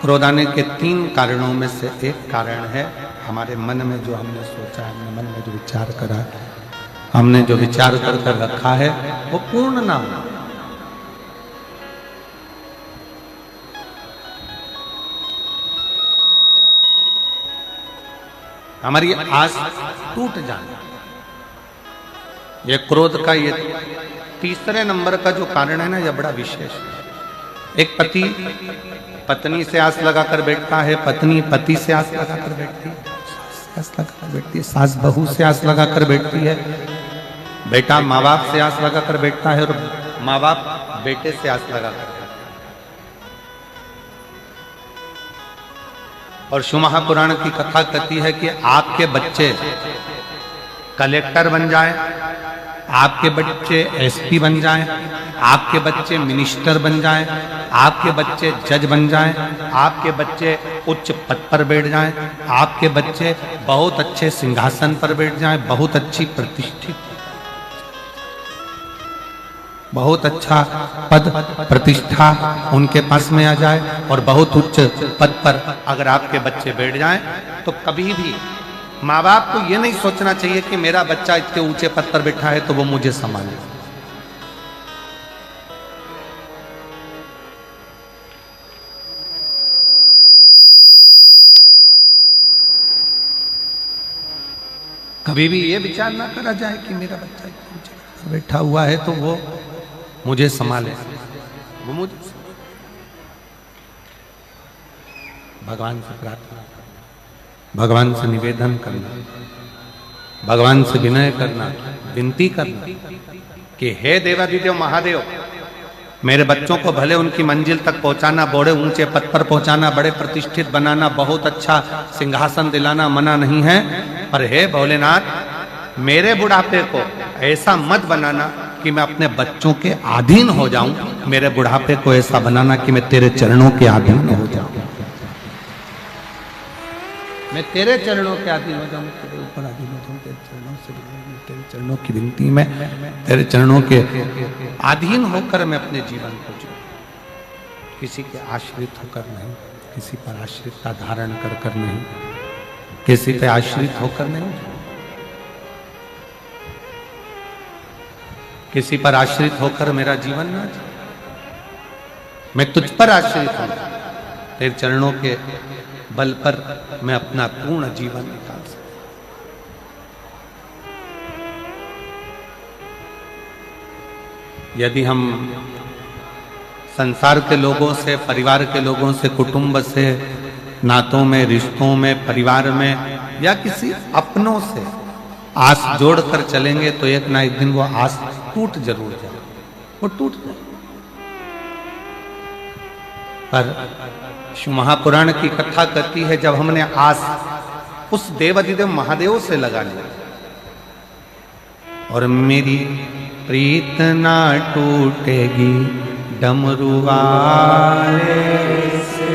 क्रोध आने के 3 कारणों में से एक कारण है हमारे मन में जो हमने सोचा, हमने मन में जो विचार करा, हमने जो विचार कर रखा है वो पूर्ण ना हो। हमारी आस टूट जाना, ये क्रोध का ये तीसरे नंबर का जो कारण है ना, यह बड़ा विशेष है। एक पति पत्नी से आस लगाकर बैठता है, पत्नी पति से आस लगाकर बैठती है, सास बहू से आस लगाकर बैठती है, बेटा माँ बाप से आस लगाकर बैठता है और माँ बाप बेटे से आस लगाकर। और शिव महापुराण की कथा कहती है कि आपके बच्चे कलेक्टर बन जाए, आपके बच्चे एसपी बन जाएं, आपके बच्चे मिनिस्टर बन जाएं, आपके बच्चे जज बन जाएं, आपके बच्चे उच्च पद पर बैठ जाएं, आपके बच्चे बहुत अच्छे सिंहासन पर बैठ जाएं, बहुत अच्छी प्रतिष्ठित, बहुत अच्छा पद प्रतिष्ठा उनके पास में आ जाए और बहुत उच्च पद पर अगर आपके बच्चे बैठ जाएं, तो कभी भी माँ बाप को यह नहीं सोचना चाहिए कि मेरा बच्चा इतने ऊंचे पद पर बैठा है तो वो मुझे संभाले। कभी भी ये विचार ना करा जाए कि मेरा बच्चा इतने ऊंचे पद पर बैठा हुआ है तो वो मुझे संभाले, वो मुझे। भगवान से प्रार्थना, भगवान से निवेदन करना, भगवान से विनय करना, विनती करना कि हे देवाधिदेव महादेव, मेरे बच्चों को भले उनकी मंजिल तक पहुंचाना, बड़े ऊंचे पद पर पहुंचाना, बड़े प्रतिष्ठित बनाना, बहुत अच्छा सिंहासन दिलाना मना नहीं है, पर हे भोलेनाथ मेरे बुढ़ापे को ऐसा मत बनाना कि मैं अपने बच्चों के अधीन हो जाऊं, मेरे बुढ़ापे को ऐसा बनाना कि मैं तेरे चरणों के अधीन हो जाऊं, मैं तेरे चरणों के अधीन हो जाऊं, तेरे ऊपर अधीन हो जाऊं, तेरे चरणों से तेरे चरणों की विनती में तेरे चरणों के अधीन होकर मैं अपने जीवन को जीऊं, किसी के आश्रित होकर नहीं, किसी पर आश्रितता धारण कर नहीं, किसी पे आश्रित होकर नहीं, किसी पर आश्रित होकर मेरा जीवन ना जाए, मैं तुझ पर आश्रित हूं, तेरे चरणों के बल पर मैं अपना पूर्ण जीवन निकाल सकूं। यदि हम संसार के लोगों से, परिवार के लोगों से, कुटुंब से, नातों में, रिश्तों में, परिवार में या किसी अपनों से आस जोड़कर चलेंगे तो एक ना एक दिन वो आस टूट जरूर जाए, वो टूट जाए। पर शिव महापुराण की कथा कहती है जब हमने आस उस देवाधिदेव महादेव से लगा लिया और मेरी प्रीत ना टूटेगी डमरू वाले से,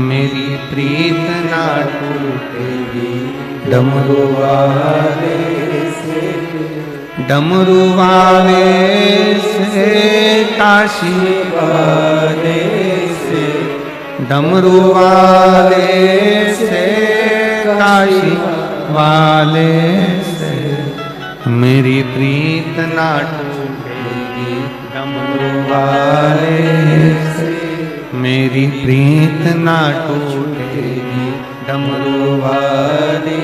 मेरी प्रीत ना टूटेगी डमरू वाले से, डमरू वाले से, काशी वाले से, डमरू वाले से, काशी वाले से, मेरी प्रीत ना टूटेगी डमरू वाले से, मेरी प्रीत ना टूटेगी डमरू वाले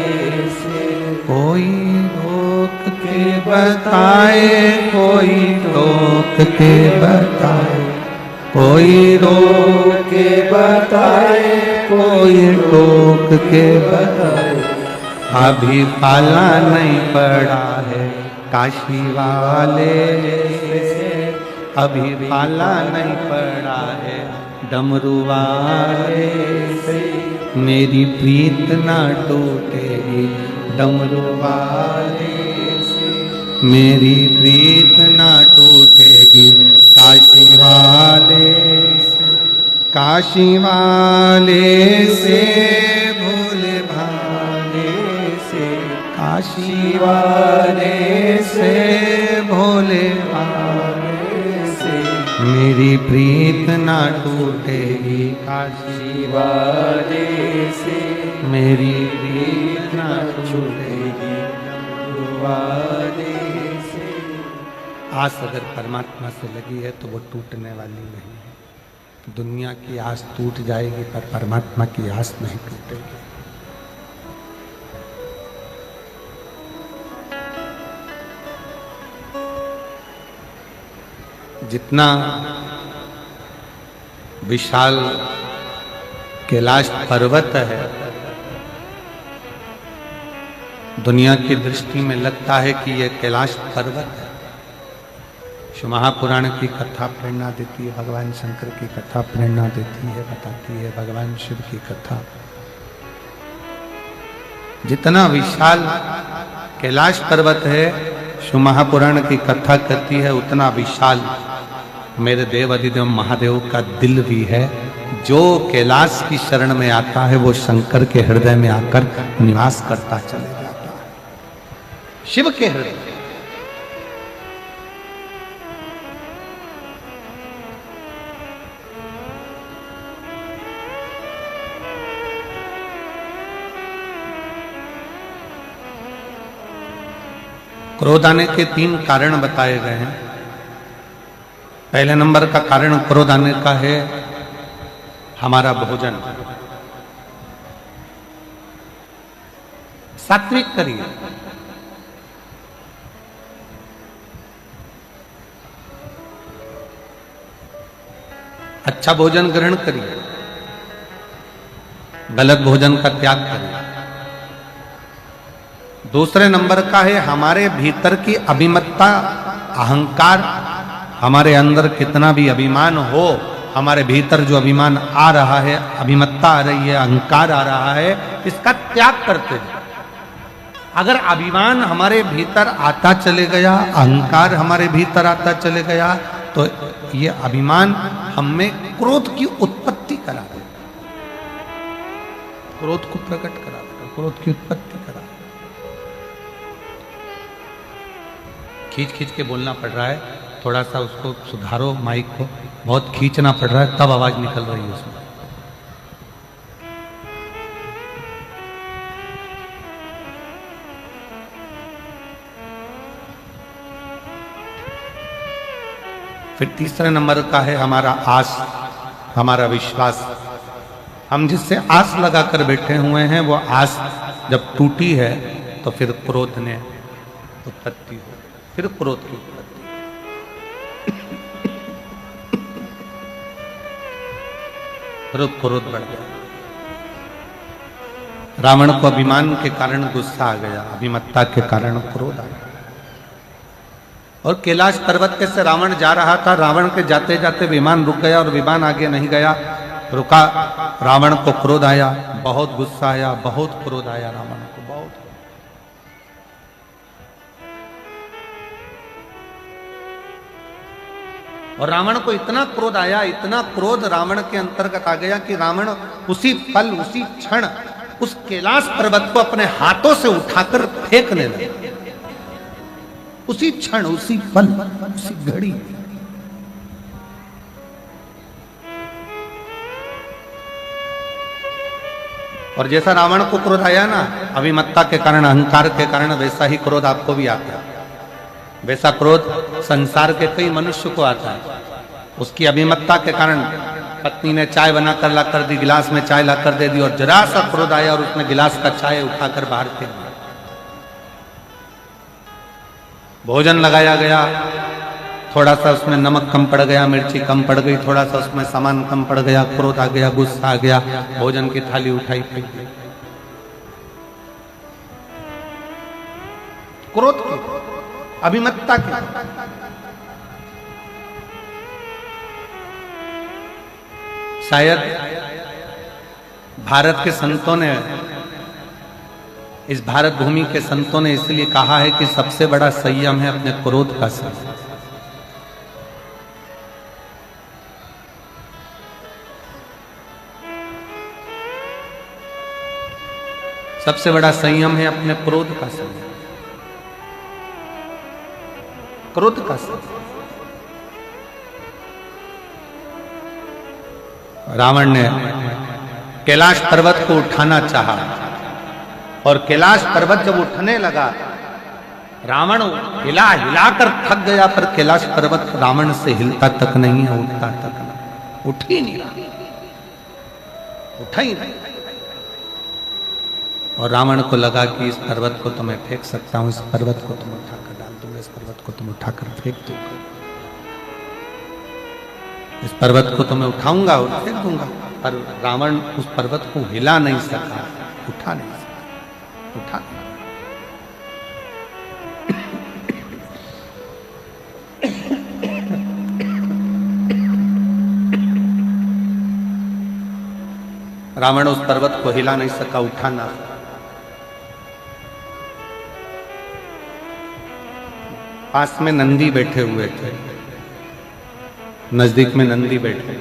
से। कोई रोक के बताए, कोई रोक के बताए, कोई रोक के बताए, कोई रोक के बताए, अभी पाला नहीं पड़ा है काशी वाले से, अभी पाला नहीं पड़ा है डमरू वाले से, मेरी प्रीत ना टूटेगी डमरू वाले से, मेरी प्रीत ना टूटेगी काशी वाले से, काशी वाले से, भोले भाले से, काशी वाले से, भोले भाले से, मेरी प्रीत ना टूटेगी काशी वाले से, मेरी प्रीत ना टूटेगी वाले से। आस अगर परमात्मा से लगी है तो वो टूटने वाली नहीं है। दुनिया की आस टूट जाएगी पर परमात्मा की आस नहीं टूटेगी। जितना विशाल कैलाश पर्वत है, दुनिया की दृष्टि में लगता है कि यह कैलाश पर्वत है। शिव महापुराण की कथा प्रेरणा देती है, भगवान शंकर की कथा प्रेरणा देती है, बताती है भगवान शिव की कथा। जितना विशाल कैलाश पर्वत है, शिव महापुराण की कथा कहती है, उतना विशाल मेरे देव अधिदेव महादेव का दिल भी है। जो कैलाश की शरण में आता है वो शंकर के हृदय में आकर निवास करता चले जाता है, शिव के हृदय। क्रोध आने के 3 कारण बताए गए हैं। पहले नंबर का कारण क्रोध आने का है हमारा भोजन। सात्विक करिए, अच्छा भोजन ग्रहण करिए, गलत भोजन का त्याग करिए। दूसरे नंबर का है हमारे भीतर की अभिमत्ता, अहंकार। हमारे अंदर कितना भी अभिमान हो, हमारे भीतर जो अभिमान आ रहा है, अभिमत्ता आ रही है, अहंकार आ रहा है, इसका त्याग करते हैं। अगर अभिमान हमारे भीतर आता चले गया, अहंकार हमारे भीतर आता चले गया, तो ये अभिमान हमें क्रोध की उत्पत्ति करा देगा, क्रोध को प्रकट करा देगा, क्रोध की उत्पत्ति करा देगा। खींच खींच के बोलना पड़ रहा है, थोड़ा सा उसको सुधारो, माइक को बहुत खींचना पड़ रहा है, तब आवाज निकल रही है उसमें। फिर तीसरे नंबर का है हमारा आस, हमारा विश्वास। हम जिससे आस लगाकर बैठे हुए हैं, वो आस जब टूटी है तो फिर क्रोध ने उत्पत्ति हो, फिर क्रोध की उत्पत्ति। क्रोध बढ़ गया। रावण को अभिमान के कारण गुस्सा आ गया, अभिमत्ता के कारण क्रोध आ गया। और कैलाश पर्वत के से रावण जा रहा था, रावण के जाते जाते विमान रुक गया और विमान आगे नहीं गया, रुका। रावण को क्रोध आया, बहुत गुस्सा आया, बहुत क्रोध आया रावण को, बहुत। और रावण को इतना क्रोध आया, इतना क्रोध रावण के अंतर्गत आ गया कि रावण उसी पल, उसी क्षण उस कैलाश पर्वत को अपने हाथों से उठाकर फेंकने लगा। उसी क्षण, उसी पल, उसी घड़ी। और जैसा रावण को क्रोध आया ना, अभिमत्ता के कारण, अहंकार के कारण, वैसा ही क्रोध आपको भी आता है। वैसा क्रोध संसार के कई मनुष्य को आता है। उसकी अभिमत्ता के कारण पत्नी ने चाय बनाकर ला कर दी, गिलास में चाय ला कर दे दी, और जरा सा क्रोध आया और उसने गिलास का चाय उठाकर बाहर फेंक दिया। भोजन लगाया गया, थोड़ा सा उसमें नमक कम पड़ गया, मिर्ची कम पड़ गई, थोड़ा सा उसमें सामान कम पड़ गया, क्रोध आ गया, गुस्सा आ गया, भोजन की थाली उठाई फेंक दी। क्रोध की, अभिमत्ता की। शायद भारत के संतों ने, इस भारत भूमि के संतों ने इसलिए कहा है कि सबसे बड़ा संयम है अपने क्रोध का संयम। सबसे बड़ा संयम है अपने क्रोध का संयम, क्रोध का संयम। रावण ने कैलाश पर्वत को उठाना चाहा और कैलाश पर्वत जब उठने लगा, रावण हिला हिलाकर थक गया, पर कैलाश पर्वत रावण से हिलता तक नहीं है, उठता तक नहीं, उठ ही नहीं रहा, उठा ही नहीं। और रावण को लगा कि इस पर्वत को तो मैं फेंक सकता हूं, इस पर्वत को तुम उठाकर डाल दूंगा, इस पर्वत को तुम उठाकर फेंक दूंगा, इस पर्वत को तो मैं उठाऊंगा और फेंक दूंगा। पर रावण उस पर्वत को हिला नहीं सका, उठा नहीं सका, उठा नहीं। रावण उस पर्वत को हिला नहीं सका, उठा ना। पास में नंदी बैठे हुए थे, नजदीक में नंदी बैठे,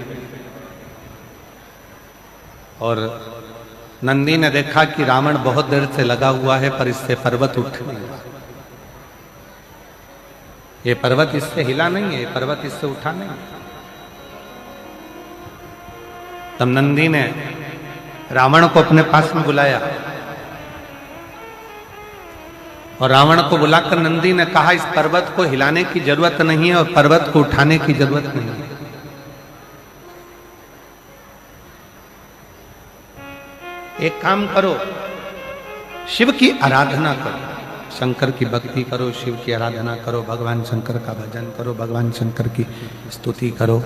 और नंदी ने देखा कि रावण बहुत देर से लगा हुआ है पर इससे पर्वत उठ नहीं रहा, ये पर्वत इससे हिला नहीं है, ये पर्वत इससे उठा नहीं है। तब नंदी ने रावण को अपने पास में बुलाया और रावण को बुलाकर नंदी ने कहा, इस पर्वत को हिलाने की जरूरत नहीं है और पर्वत को उठाने की जरूरत नहीं है। एक काम करो, शिव की आराधना करो, शंकर की भक्ति करो, शिव की आराधना करो, भगवान शंकर का भजन करो, भगवान शंकर की स्तुति करो,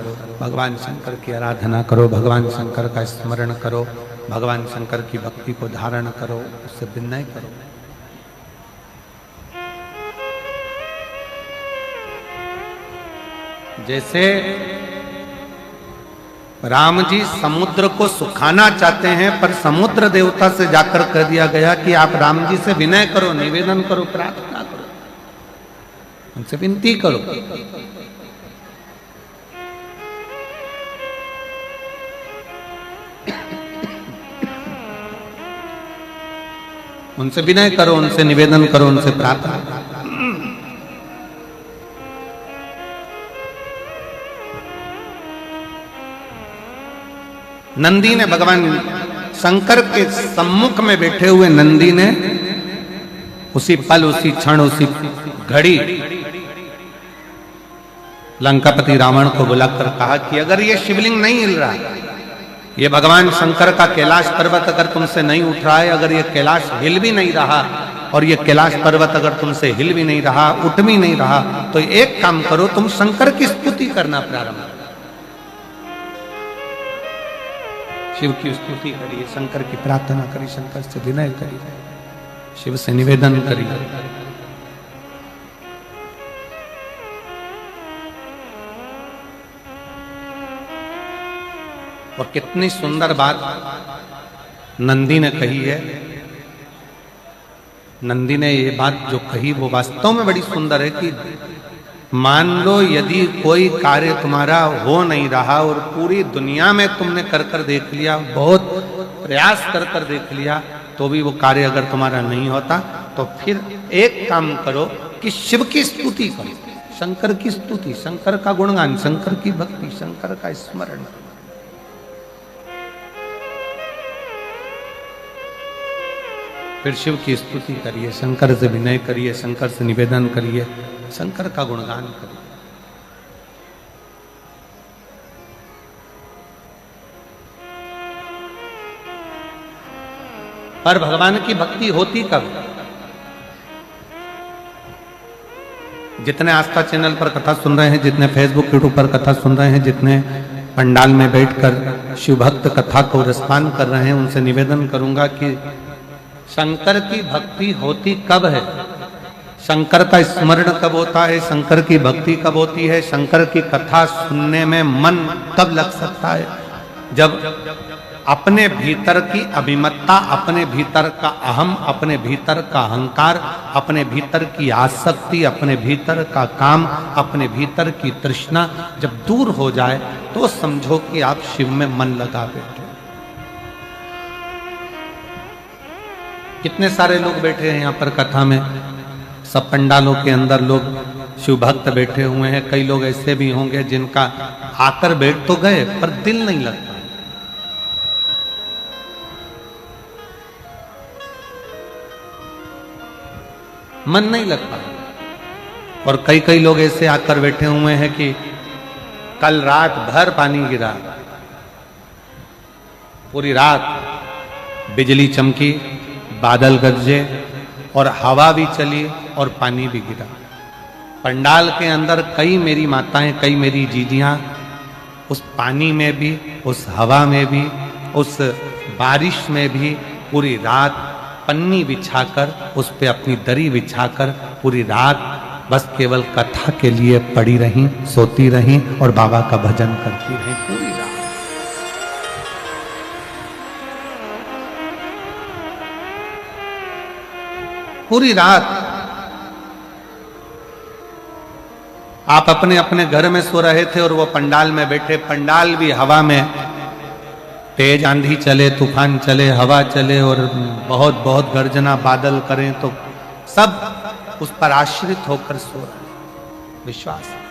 भगवान शंकर की आराधना करो, भगवान शंकर का स्मरण करो, भगवान शंकर की भक्ति को धारण करो, उससे विनय करो। जैसे राम जी समुद्र को सुखाना चाहते हैं, पर समुद्र देवता से जाकर कह दिया गया कि आप राम जी से विनय करो, निवेदन करो, प्रार्थना करो, उनसे विनती करो। उनसे विनय करो, उनसे निवेदन करो, उनसे प्रार्थना करो। नंदी ने भगवान शंकर के सम्मुख में बैठे हुए नंदी ने उसी पल, उसी क्षण, उसी घड़ी लंकापति रावण को बुलाकर कहा कि अगर ये शिवलिंग नहीं हिल रहा, ये भगवान शंकर का कैलाश पर्वत अगर तुमसे नहीं उठ रहा है, अगर ये कैलाश हिल भी नहीं रहा और ये कैलाश पर्वत अगर तुमसे हिल भी नहीं रहा, उठ भी नहीं रहा, तो एक काम करो, तुम शंकर की स्तुति करना प्रारंभ करो, शिव की स्तुति करिए, शंकर की प्रार्थना करिए, शंकर से विनय करिए, शिव से निवेदन करिए। और कितनी सुंदर बात नंदी ने कही है। नंदी ने ये बात जो कही वो वास्तव में बड़ी सुंदर है कि मान लो यदि कोई कार्य तुम्हारा हो नहीं रहा और पूरी दुनिया में तुमने कर कर देख लिया, बहुत प्रयास कर कर देख लिया, तो भी वो कार्य अगर तुम्हारा नहीं होता, तो फिर एक काम करो कि शिव की स्तुति करो, शंकर की स्तुति, शंकर का गुणगान, शंकर की भक्ति, शंकर का स्मरण। फिर शिव की स्तुति करिए, शंकर से विनय करिए, शंकर से निवेदन करिए, शंकर का गुणगान करिए। पर भगवान की भक्ति होती कब? जितने आस्था चैनल पर कथा सुन रहे हैं, जितने फेसबुक यूट्यूब पर कथा सुन रहे हैं, जितने पंडाल में बैठकर शिव भक्त कथा को रसपान कर रहे हैं, उनसे निवेदन करूंगा कि शंकर की भक्ति होती कब है, शंकर का स्मरण कब होता है, शंकर की भक्ति कब होती है, शंकर की कथा सुनने में मन कब लग सकता है? जब अपने भीतर की अभिमत्ता, अपने भीतर का अहम, अपने भीतर का अहंकार, अपने भीतर की आसक्ति, अपने भीतर का काम, अपने भीतर की तृष्णा जब दूर हो जाए, तो समझो कि आप शिव में मन लगा बैठे। कितने सारे लोग बैठे हैं यहाँ पर कथा में, सब पंडालों के अंदर लोग शिव भक्त बैठे हुए हैं। कई लोग ऐसे भी होंगे जिनका आकर बैठ तो गए पर दिल नहीं लगता, मन नहीं लग पाया। और कई कई लोग ऐसे आकर बैठे हुए हैं कि कल रात भर पानी गिरा, पूरी रात बिजली चमकी, बादल गरजे और हवा भी चली और पानी भी गिरा। पंडाल के अंदर कई मेरी माताएं, कई मेरी जीजियां उस पानी में भी, उस हवा में भी, उस बारिश में भी पूरी रात पन्नी बिछाकर, उस पे अपनी दरी बिछाकर पूरी रात बस केवल कथा के लिए पड़ी रहीं, सोती रहीं और बाबा का भजन करती रहीं पूरी रात। पूरी रात आप अपने अपने घर में सो रहे थे और वो पंडाल में बैठे। पंडाल भी हवा में, तेज आंधी चले, तूफान चले, हवा चले और बहुत बहुत गर्जना बादल करें तो सब उस पर आश्रित होकर सो रहे। विश्वास है।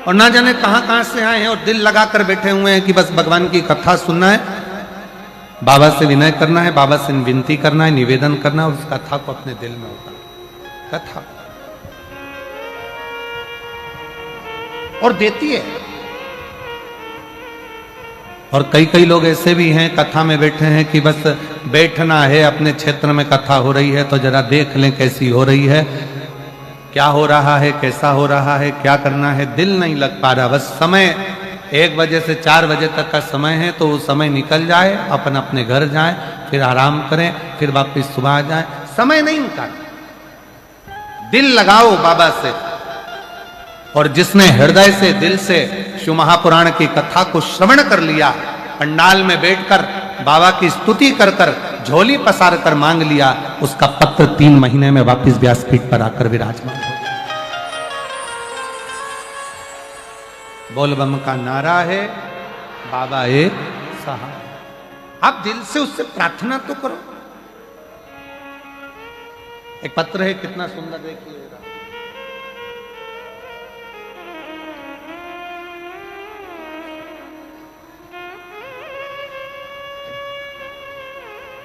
और ना जाने कहां कहां से आए हैं और दिल लगाकर बैठे हुए हैं कि बस भगवान की कथा सुनना है, बाबा से विनय करना है, बाबा से विनती करना है, निवेदन करना है और उस कथा को अपने दिल में उतारना। कथा और देती है। और कई कई लोग ऐसे भी हैं कथा में बैठे हैं कि बस बैठना है, अपने क्षेत्र में कथा हो रही है तो जरा देख लें कैसी हो रही है, क्या हो रहा है, कैसा हो रहा है, क्या करना है। दिल नहीं लग पा रहा। बस समय 1 बजे से 4 बजे तक का समय है तो वो समय निकल जाए, अपन अपने घर जाए, फिर आराम करें, फिर वापस सुबह आ जाए। समय नहीं निकाल, दिल लगाओ बाबा से। और जिसने हृदय से, दिल से शिव महापुराण की कथा को श्रवण कर लिया, पंडाल में बैठकर बाबा की स्तुति कर कर, झोली पसार कर मांग लिया, उसका पत्र 3 महीने में वापस व्यासपीठ पर आकर विराजमान हो। बोल बम का नारा है, बाबा एक सहारा। आप दिल से उससे प्रार्थना तो करो। एक पत्र है, कितना सुंदर, देखिएगा।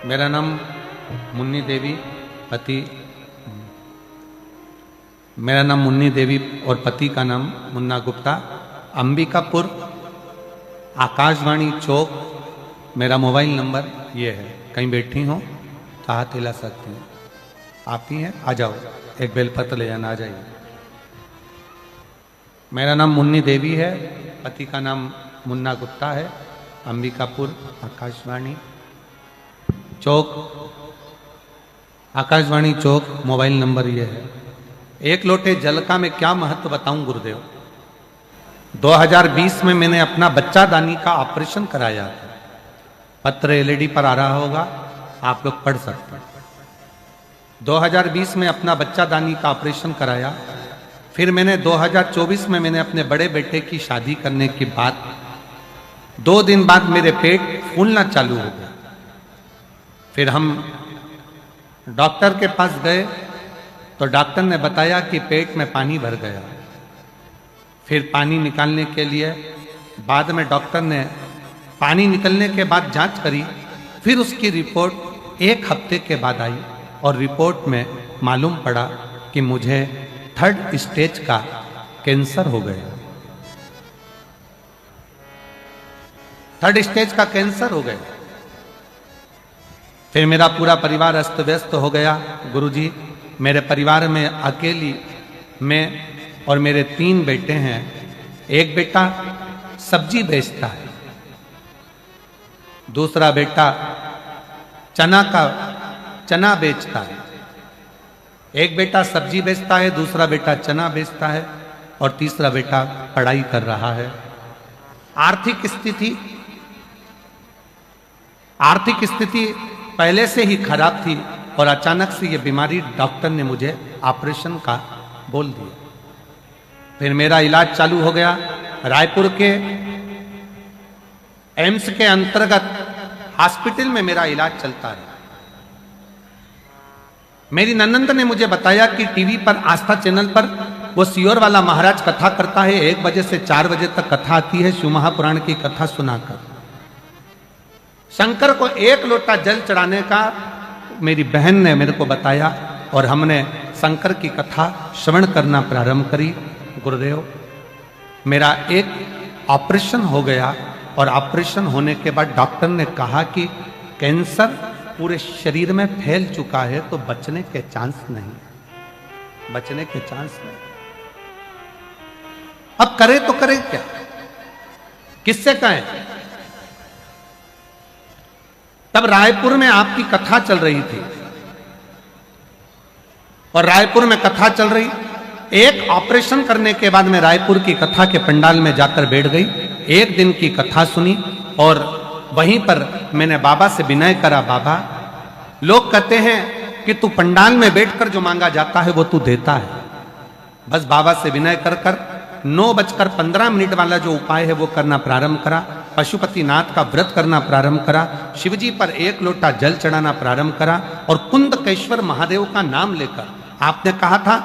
मेरा नाम मुन्नी देवी, पति, मेरा नाम मुन्नी देवी और पति का नाम मुन्ना गुप्ता, अंबिकापुर, आकाशवाणी चौक। मेरा मोबाइल नंबर ये है। कहीं बैठी हो तो हाथ हिला सकती हैं। आप ही हैं, आ जाओ, एक बेलपत्र ले जाना, आ जाइए। मेरा नाम मुन्नी देवी है, पति का नाम मुन्ना गुप्ता है, अंबिकापुर, आकाशवाणी चौक, आकाशवाणी चौक। मोबाइल नंबर ये है। 1 लोटे जल का मैं क्या महत्व बताऊं गुरुदेव। 2020 में मैंने अपना बच्चादानी का ऑपरेशन कराया था। पत्र एलईडी पर आ रहा होगा, आप लोग पढ़ सकते हैं। 2020 में अपना बच्चादानी का ऑपरेशन कराया। फिर मैंने 2024 में मैंने अपने बड़े बेटे की शादी करने के बाद 2 दिन बाद मेरे पेट फूलना चालू हो गया। फिर हम डॉक्टर के पास गए तो डॉक्टर ने बताया कि पेट में पानी भर गया। फिर पानी निकालने के लिए बाद में डॉक्टर ने पानी निकलने के बाद जांच करी। फिर उसकी रिपोर्ट 1 हफ्ते के बाद आई और रिपोर्ट में मालूम पड़ा कि मुझे 3rd स्टेज का कैंसर हो गया। 3rd स्टेज का कैंसर हो गया। फिर मेरा पूरा परिवार अस्त व्यस्त हो गया। गुरुजी, मेरे परिवार में अकेली मैं और मेरे 3 बेटे हैं। एक बेटा सब्जी बेचता है, दूसरा बेटा चना बेचता है। एक बेटा सब्जी बेचता है, दूसरा बेटा चना बेचता है और तीसरा बेटा पढ़ाई कर रहा है। आर्थिक स्थिति पहले से ही खराब थी और अचानक से ये बीमारी डॉक्टर ने मुझे ऑपरेशन का बोल दिया। फिर मेरा इलाज चालू हो गया। रायपुर के एम्स के अंतर्गत हॉस्पिटल में मेरा इलाज चलता है। मेरी ननंद ने मुझे बताया कि टीवी पर आस्था चैनल पर वो सियोर वाला महाराज कथा करता है। 1 बजे से 4 बजे तक कथा आती है, शिव महापुराण की कथा सुनाकर। शंकर को एक लोटा जल चढ़ाने का मेरी बहन ने मेरे को बताया और हमने शंकर की कथा श्रवण करना प्रारंभ करी। गुरुदेव, मेरा एक ऑपरेशन हो गया और ऑपरेशन होने के बाद डॉक्टर ने कहा कि कैंसर पूरे शरीर में फैल चुका है, तो बचने के चांस नहीं, बचने के चांस नहीं। अब करे तो करे क्या, किससे कहें? तब रायपुर में आपकी कथा चल रही थी और रायपुर में कथा चल रही, एक ऑपरेशन करने के बाद मैं रायपुर की कथा के पंडाल में जाकर बैठ गई। एक दिन की कथा सुनी और वहीं पर मैंने बाबा से विनय करा, बाबा लोग कहते हैं कि तू पंडाल में बैठकर जो मांगा जाता है वो तू देता है। बस बाबा से विनय कर कर 9:15 वाला जो उपाय है वो करना प्रारंभ करा। पशुपतिनाथ का व्रत करना प्रारंभ करा, शिवजी पर एक लोटा जल चढ़ाना प्रारंभ करा और कुंदकेश्वर महादेव का नाम लेकर, आपने कहा था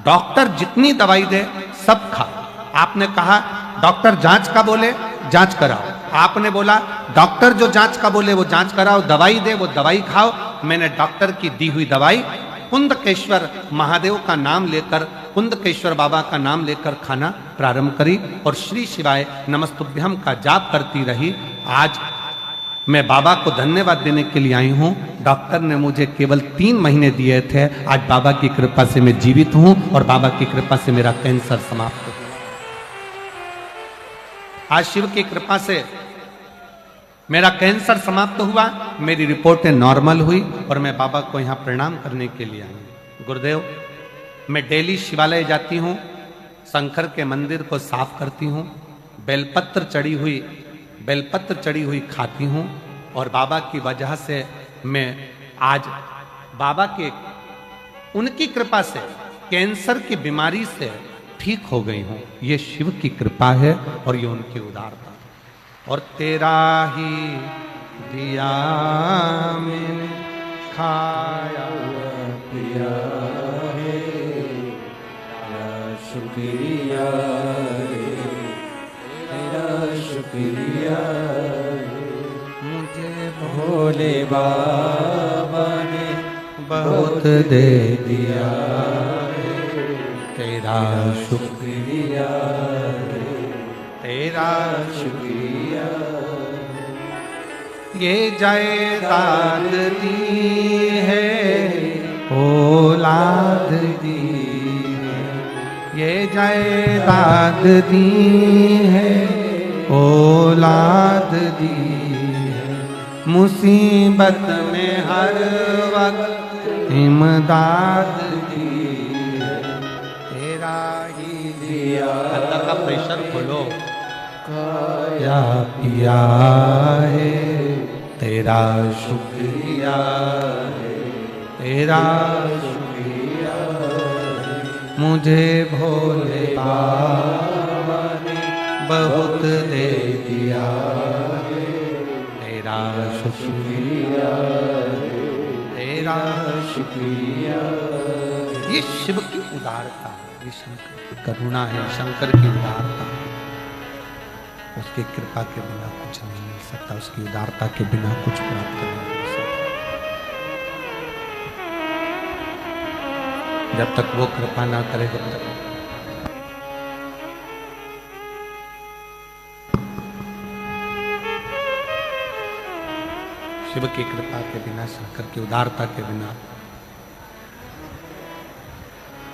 डॉक्टर जितनी दवाई दे सब खा। आपने कहा डॉक्टर जांच का बोले जांच कराओ, आपने बोला डॉक्टर जो जांच का बोले वो जांच कराओ, दवाई दे वो दवाई खाओ। मैंने डॉक्टर की दी हुई दवाई कुंदकेश्वर महादेव का नाम लेकर, कुंदकेश्वर बाबा का नाम लेकर खाना प्रारंभ करी और श्री शिवाय नमस्तुभ्यम का जाप करती रही। आज मैं बाबा को धन्यवाद देने के लिए आई हूं। डॉक्टर ने मुझे केवल 3 महीने दिए थे, आज बाबा की कृपा से मैं जीवित हूं और बाबा की कृपा से मेरा कैंसर समाप्त हुआ। आज शिव की कृपा से मेरा कैंसर समाप्त हुआ, मेरी रिपोर्टें नॉर्मल हुई और मैं बाबा को यहाँ प्रणाम करने के लिए आई। गुरुदेव, मैं डेली शिवालय जाती हूँ, शंकर के मंदिर को साफ करती हूँ, बेलपत्र चढ़ी हुई खाती हूँ और बाबा की वजह से मैं आज बाबा के उनकी कृपा से कैंसर की बीमारी से ठीक हो गई हूँ। ये शिव की कृपा है और ये उनकी उदारता। और तेरा ही दिया मैंने खाया पिया है, तेरा शुक्रिया तेरा शुक्रिया मुझे भोले बाबा ने बहुत दे दिया, तेरा शुक्रिया तेरा शुक्रिया। ये जायदाद दी है औलाद दी है, ये जायदाद दी है औलाद दी है, मुसीबत में हर वक्त इमदाद दी है, तेरा ही दिया। अंदर का प्रेशर खोलो। खाया पिया है, तेरा शुक्रिया है, तेरा शुक्रिया है, मुझे भोले बाबा ने बहुत दे दिया है, तेरा शुक्रिया है, तेरा शुक्रिया। ये शिव की उदारता, ये शंकर की करुणा है, शंकर की उदारता। उसकी कृपा के बिना कुछ नहीं मिल सकता, उसकी उदारता के बिना कुछ प्राप्त नहीं हो सकता। जब तक वो कृपा ना करे तब तक शिव की कृपा के बिना, शंकर की उदारता के बिना,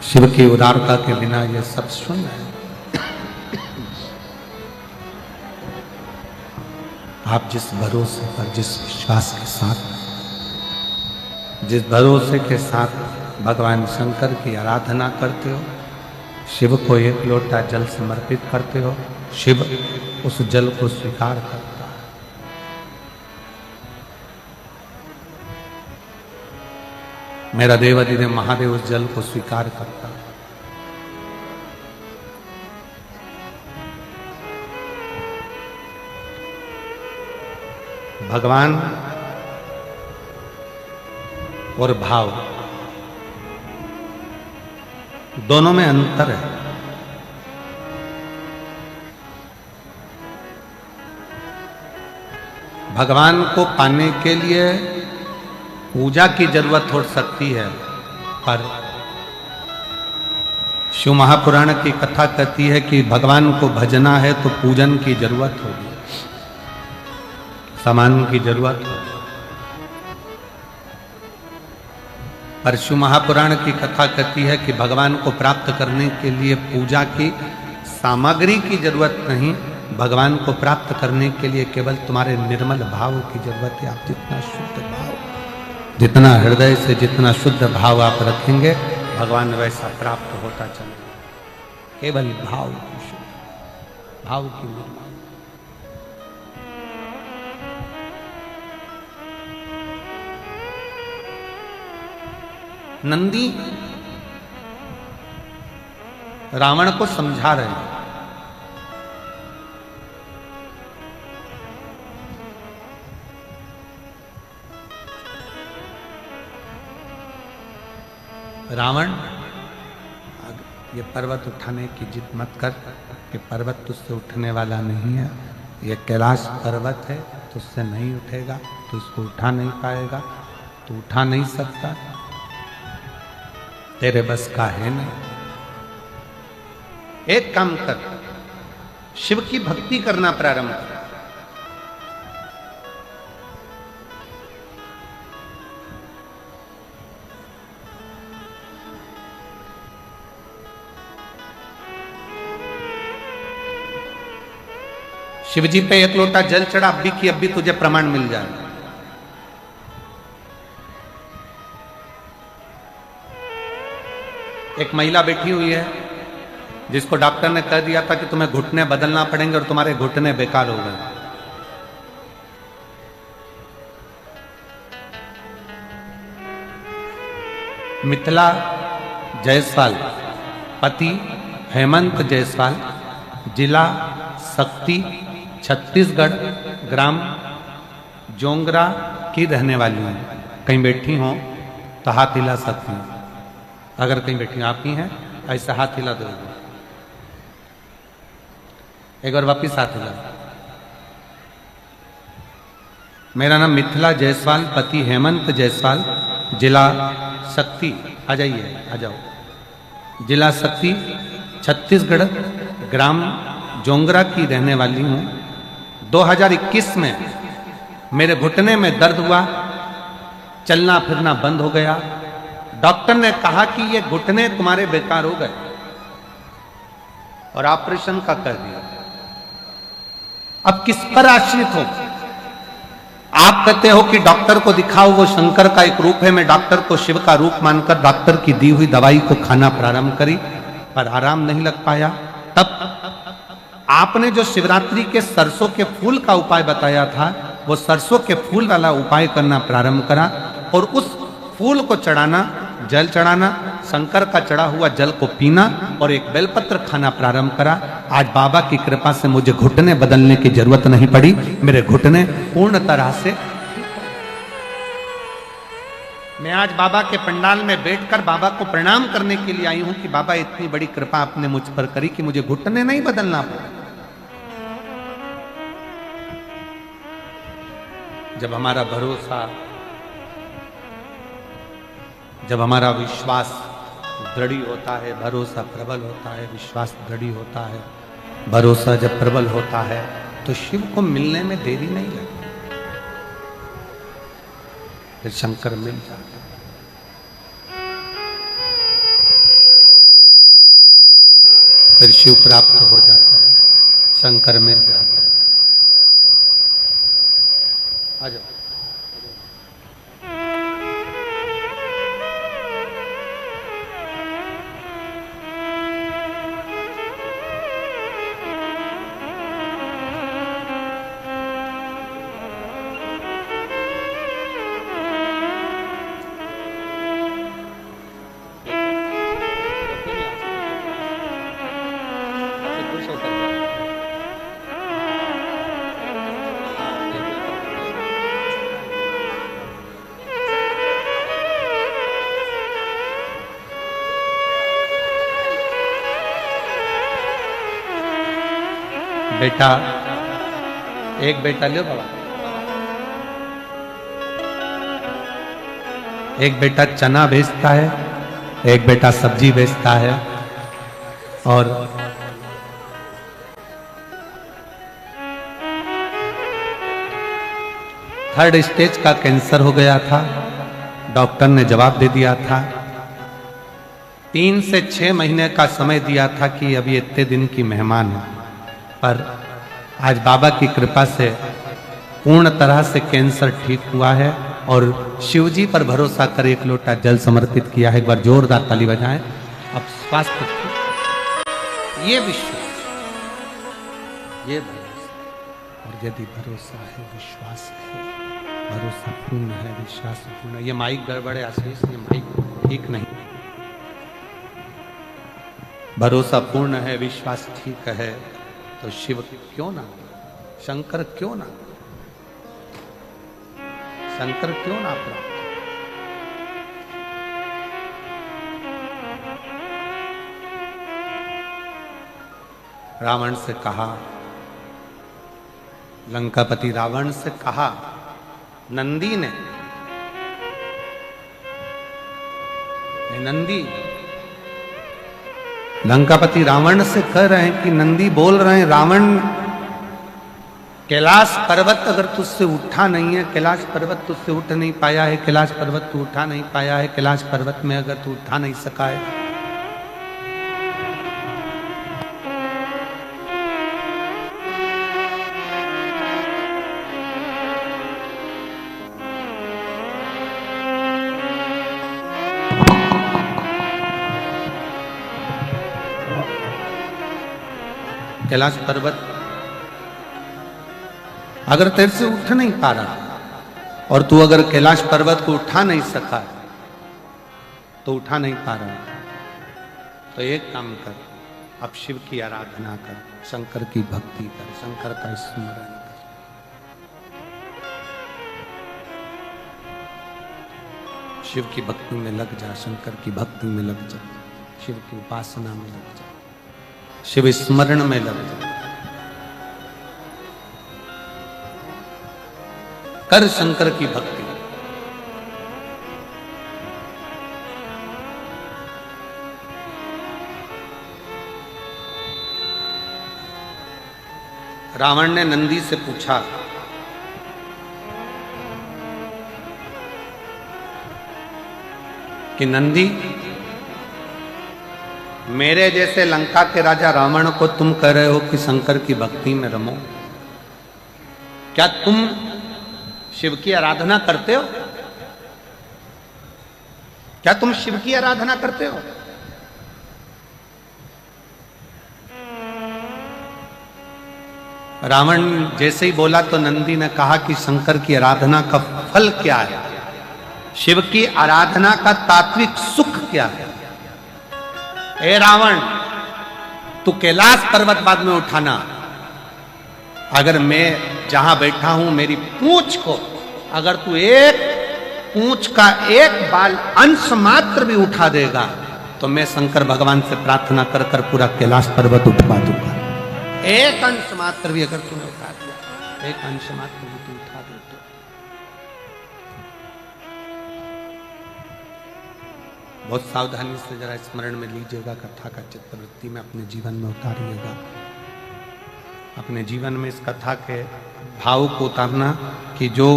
शिव की उदारता के बिना ये सब शून्य है। आप जिस भरोसे पर, जिस विश्वास के साथ, जिस भरोसे के साथ भगवान शंकर की आराधना करते हो, शिव को एक लोटा जल समर्पित करते हो, शिव उस जल को स्वीकार करता है। मेरा देवाधिदेव महादेव उस जल को स्वीकार करता है। भगवान और भाव दोनों में अंतर है। भगवान को पाने के लिए पूजा की जरूरत हो सकती है, पर शिव महापुराण की कथा कहती है कि भगवान को भजना है तो पूजन की जरूरत होगी, सामान की जरूरत होगी। पर शिव महापुराण की कथा कहती है कि भगवान को प्राप्त करने के लिए पूजा की सामग्री की जरूरत नहीं, भगवान को प्राप्त करने के लिए केवल तुम्हारे निर्मल भाव की जरूरत है। आप जितना शुद्ध भाव, जितना हृदय से जितना शुद्ध भाव आप रखेंगे, भगवान वैसा प्राप्त होता चलेगा। केवल भाव की शुद्ध, भाव की निर्मल। नंदी रावण को समझा रहे हैं, रावण ये पर्वत उठाने की जिद मत कर कि पर्वत तुझसे उठने वाला नहीं है, ये कैलाश पर्वत है, तुझसे नहीं उठेगा, तू इसको उठा नहीं पाएगा, तू उठा नहीं सकता, तेरे बस का है नहीं। एक काम कर, शिव की भक्ति करना प्रारंभ कर। शिव जी पे एक लोटा जल चढ़ा, अभी की अभी तुझे प्रमाण मिल जाए। एक महिला बैठी हुई है जिसको डॉक्टर ने कह दिया था कि तुम्हें घुटने बदलना पड़ेंगे और तुम्हारे घुटने बेकार हो गए। मिथिला जायसवाल, पति हेमंत जायसवाल, जिला शक्ति, छत्तीसगढ़, ग्राम जोंगरा की रहने वाली हूं। कहीं बैठी हो तो हाथ हिला सकती हूं, अगर कहीं बैठी आप ही हैं ऐसा हाथ हिला दो, एक बार वापिस हाथ हिला। मेरा नाम मिथिला जायसवाल, पति हेमंत जायसवाल, जिला शक्ति, आ जाइए, आ जाओ, जिला शक्ति, छत्तीसगढ़, ग्राम जोंगरा की रहने वाली हूं। 2021 में मेरे घुटने में दर्द हुआ, चलना फिरना बंद हो गया। डॉक्टर ने कहा कि ये घुटने तुम्हारे बेकार हो गए और ऑपरेशन का कर दिया। अब किस पर आश्रित हो? आप कहते हो कि डॉक्टर को दिखाओ, वो शंकर का एक रूप है, मैं डॉक्टर को शिव का रूप मानकर डॉक्टर की दी हुई दवाई को खाना प्रारंभ करी, पर आराम नहीं लग पाया। तब आपने जो शिवरात्रि के सरसों के फूल का उपाय बताया था, वो सरसों के फूल वाला उपाय करना प्रारंभ करा और उस फूल को चढ़ाना, जल चढ़ाना, शंकर का चढ़ा हुआ जल को पीना और एक बेलपत्र खाना प्रारंभ करा। आज बाबा की कृपा से मुझे घुटने बदलने की जरूरत नहीं पड़ी, मेरे घुटने पूर्ण तरह से। मैं आज बाबा के पंडाल में बैठकर बाबा को प्रणाम करने के लिए आई हूं कि बाबा इतनी बड़ी कृपा आपने मुझ पर करी कि मुझे घुटने नहीं बदलना पड़ा। जब हमारा भरोसा, जब हमारा विश्वास दृढ़ होता है, भरोसा प्रबल होता है, विश्वास दृढ़ होता है, भरोसा जब प्रबल होता है तो शिव को मिलने में देरी नहीं लगती, फिर शंकर मिल जाता है। फिर शिव प्राप्त हो जाता है, शंकर मिल जाता है। आ जाओ। बेटा, एक बेटा लो बाबा, एक बेटा चना बेचता है, एक बेटा सब्जी बेचता है, और थर्ड स्टेज का कैंसर हो गया था। डॉक्टर ने जवाब दे दिया था, 3 से 6 महीने का समय दिया था कि अभी इतने दिन की मेहमान है, पर आज बाबा की कृपा से पूर्ण तरह से कैंसर ठीक हुआ है। और शिव जी पर भरोसा कर 1 लोटा जल समर्पित किया है। एक बार जोरदार ताली बजाएं। अब स्वास्थ्य, ये विश्वास, ये भरोसा, और यदि भरोसा है, विश्वास है, भरोसा पूर्ण है, विश्वास पूर्ण। ये माइक गड़बड़ है आशीष, ये माइक ठीक नहीं। भरोसा पूर्ण है, विश्वास ठीक है, तो शिव क्यों ना, शंकर क्यों ना, शंकर क्यों ना प्राप्त। रावण से कहा, लंकापति रावण से कहा, नंदी ने, नंदी लंकापति रावण से कह रहे हैं कि नंदी बोल रहे हैं, रावण कैलाश पर्वत अगर तुझसे उठा नहीं है, कैलाश पर्वत तुझसे उठ नहीं पाया है, कैलाश पर्वत तू उठा नहीं पाया है, कैलाश पर्वत में अगर तू उठा नहीं सका है, कैलाश पर्वत अगर तेरे से उठ नहीं पा रहा, और तू अगर कैलाश पर्वत को उठा नहीं सका, तो उठा नहीं पा रहा, तो एक काम कर, अब शिव की आराधना कर, शंकर की भक्ति कर, शंकर का स्मरण कर। शिव की भक्ति में लग जा, शंकर की भक्ति में लग जा, शिव की उपासना में लग जा, शिव स्मरण में लग जा, कर शंकर की भक्ति। रावण ने नंदी से पूछा कि नंदी, मेरे जैसे लंका के राजा रावण को तुम कह रहे हो कि शंकर की भक्ति में रमो, क्या तुम शिव की आराधना करते हो? क्या तुम शिव की आराधना करते हो? रावण जैसे ही बोला तो नंदी ने कहा कि शंकर की आराधना का फल क्या है, शिव की आराधना का तात्विक सुख क्या है। ए रावण, तू कैलाश पर्वत बाद में उठाना, अगर मैं जहां बैठा हूं मेरी पूंछ को, अगर तू एक पूंछ का एक बाल अंश मात्र भी उठा देगा, तो मैं शंकर भगवान से प्रार्थना कर कर पूरा कैलाश पर्वत उठवा दूंगा। एक अंश मात्र भी अगर तूने उठा दिया, एक अंश मात्र भी तू उठा दे तो। बहुत सावधानी से जरा स्मरण में लीजिएगा, कथा का चित्तवृत्ति में अपने जीवन में उतारिएगा, अपने जीवन में इस कथा के भाव को उतारना कि जो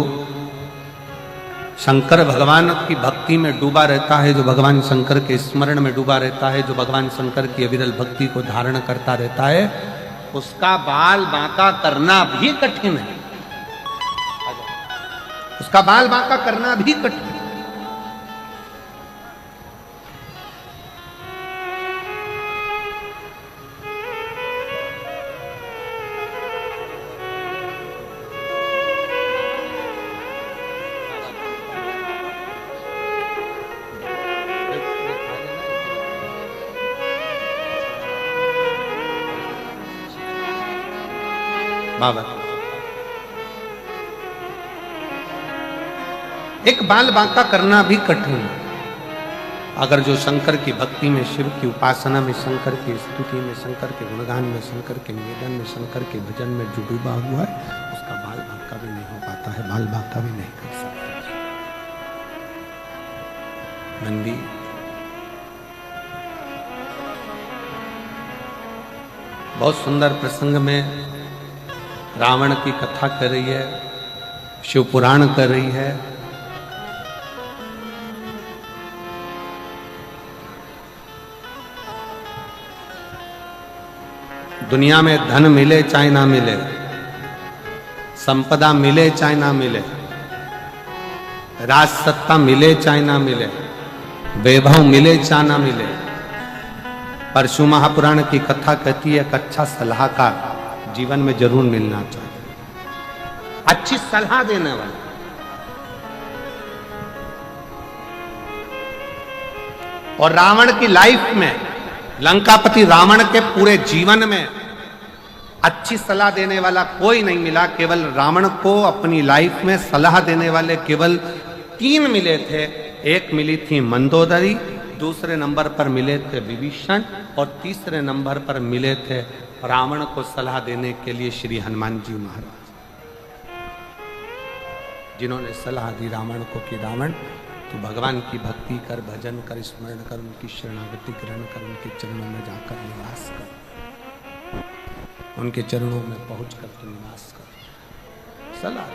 शंकर भगवान की भक्ति में डूबा रहता है, जो भगवान शंकर के स्मरण में डूबा रहता है, जो भगवान शंकर की अविरल भक्ति को धारण करता रहता है, उसका बाल बांका करना भी कठिन है, उसका बाल बांका करना भी कठिन है। बाबा, एक बाल बांका करना भी कठिन है। अगर जो शंकर की भक्ति में, शिव की उपासना में, शंकर की स्तुति में, शंकर के गुणगान में, शंकर के निवेदन में, शंकर के भजन में जो डूबा हुआ है, उसका बाल बांका भी नहीं हो पाता है, बाल बांका भी नहीं कर सकता। नंदी बहुत सुंदर प्रसंग में रावण की कथा कर रही है, शिव पुराण कर रही है। दुनिया में धन मिले चाहे ना मिले, संपदा मिले चाहे ना मिले, राज सत्ता मिले चाहे ना मिले, वैभव मिले चाहे ना मिले, पर शिव महापुराण की कथा कहती है एक अच्छा सलाहकार जीवन में जरूर मिलना चाहिए, अच्छी सलाह देने वाला। और रावण की लाइफ में, लंकापति रावण के पूरे जीवन में अच्छी सलाह देने वाला कोई नहीं मिला। केवल रावण को अपनी लाइफ में सलाह देने वाले केवल 3 मिले थे। एक मिली थी मंदोदरी, दूसरे नंबर पर मिले थे विभीषण और तीसरे नंबर पर मिले थे रावण को सलाह देने के लिए श्री हनुमान जी महाराज, जिन्होंने सलाह दी रावण को कि रावण तू भगवान की भक्ति कर, भजन कर, स्मरण कर, उनकी शरणागति ग्रहण कर, उनके चरणों में जाकर निवास कर, उनके चरणों में पहुंचकर तू निवास कर। सलाह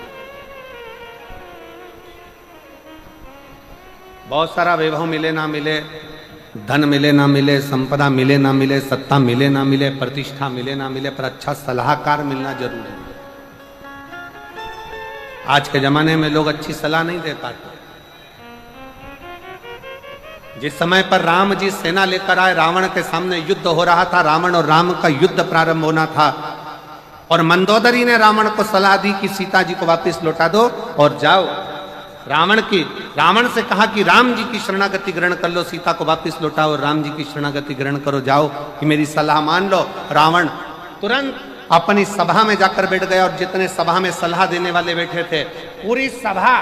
बहुत सारा वैभव मिले ना मिले, धन मिले ना मिले, संपदा मिले ना मिले, सत्ता मिले ना मिले, प्रतिष्ठा मिले ना मिले, पर अच्छा सलाहकार मिलना जरूरी है। आज के जमाने में लोग अच्छी सलाह नहीं दे पाते। जिस समय पर राम जी सेना लेकर आए, रावण के सामने युद्ध हो रहा था, रावण और राम का युद्ध प्रारंभ होना था, और मंदोदरी ने रावण को सलाह दी कि सीता जी को वापस लौटा दो और जाओ। रावण से कहा कि राम जी की शरणागति ग्रहण कर लो, सीता को वापस लौटाओ, राम जी की शरणागति ग्रहण करो, जाओ कि मेरी सलाह मान लो। रावण तुरंत अपनी सभा में जाकर बैठ गया, और जितने सभा में सलाह देने वाले बैठे थे, पूरी सभा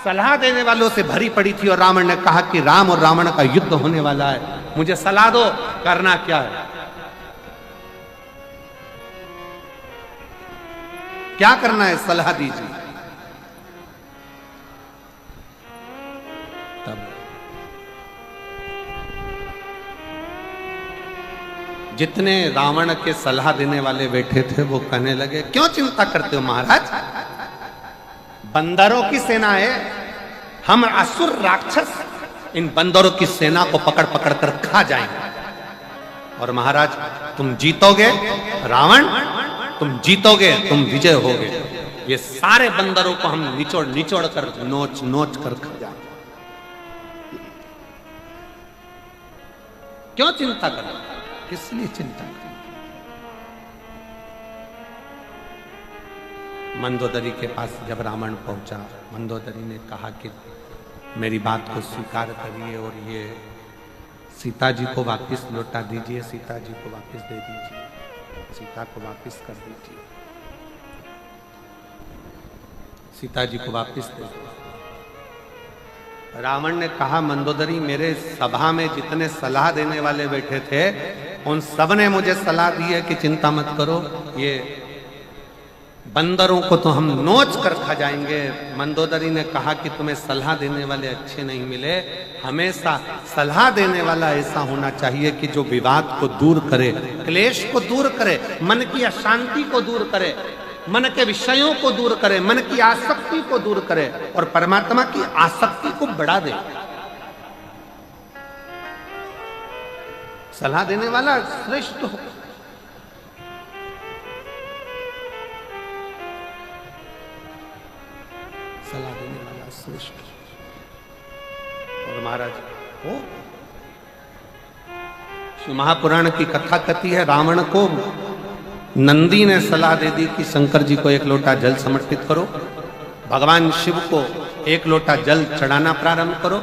सलाह देने वालों से भरी पड़ी थी। और रावण ने कहा कि राम और रावण का युद्ध होने वाला है, मुझे सलाह दो, करना क्या है, क्या करना है, सलाह दीजिए। तब जितने रावण के सलाह देने वाले बैठे थे वो कहने लगे, क्यों चिंता करते हो महाराज, बंदरों की सेना है, हम असुर राक्षस इन बंदरों की सेना को पकड़ पकड़ कर खा जाएंगे। और महाराज तुम जीतोगे, रावण तुम जीतोगे, तुम विजय होगे, ये सारे बंदरों को हम निचोड़ निचोड़ कर, नोच नोच कर खा जाएंगे। क्यों चिंता करो, किस लिए चिंता करो। मंदोदरी के पास जब रावण पहुंचा, मंदोदरी ने कहा कि मेरी बात को स्वीकार करिए और ये सीता जी को वापस लौटा दीजिए, सीता जी को वापस दे दीजिए, सीता को वापस कर दीजिए, सीता जी को वापस दे दीजिए। रावण ने कहा, मंदोदरी मेरे सभा में जितने सलाह देने वाले बैठे थे उन सब ने मुझे सलाह दी है कि चिंता मत करो, ये बंदरों को तो हम नोच कर खा जाएंगे। मंदोदरी ने कहा कि तुम्हें सलाह देने वाले अच्छे नहीं मिले, हमेशा सलाह देने वाला ऐसा होना चाहिए कि जो विवाद को दूर करे, क्लेश को दूर करे, मन की अशांति को दूर करे, मन के विषयों को दूर करे, मन की आसक्ति को दूर करे और परमात्मा की आसक्ति को बढ़ा दे। सलाह देने वाला श्रेष्ठ हो। सलाह देने वाला श्रेष्ठ। और महाराज वो शिव महापुराण की कथा कहती है, रावण को नंदी ने सलाह दे दी कि शंकर जी को 1 लोटा जल समर्पित करो, भगवान शिव को 1 लोटा जल चढ़ाना प्रारंभ करो।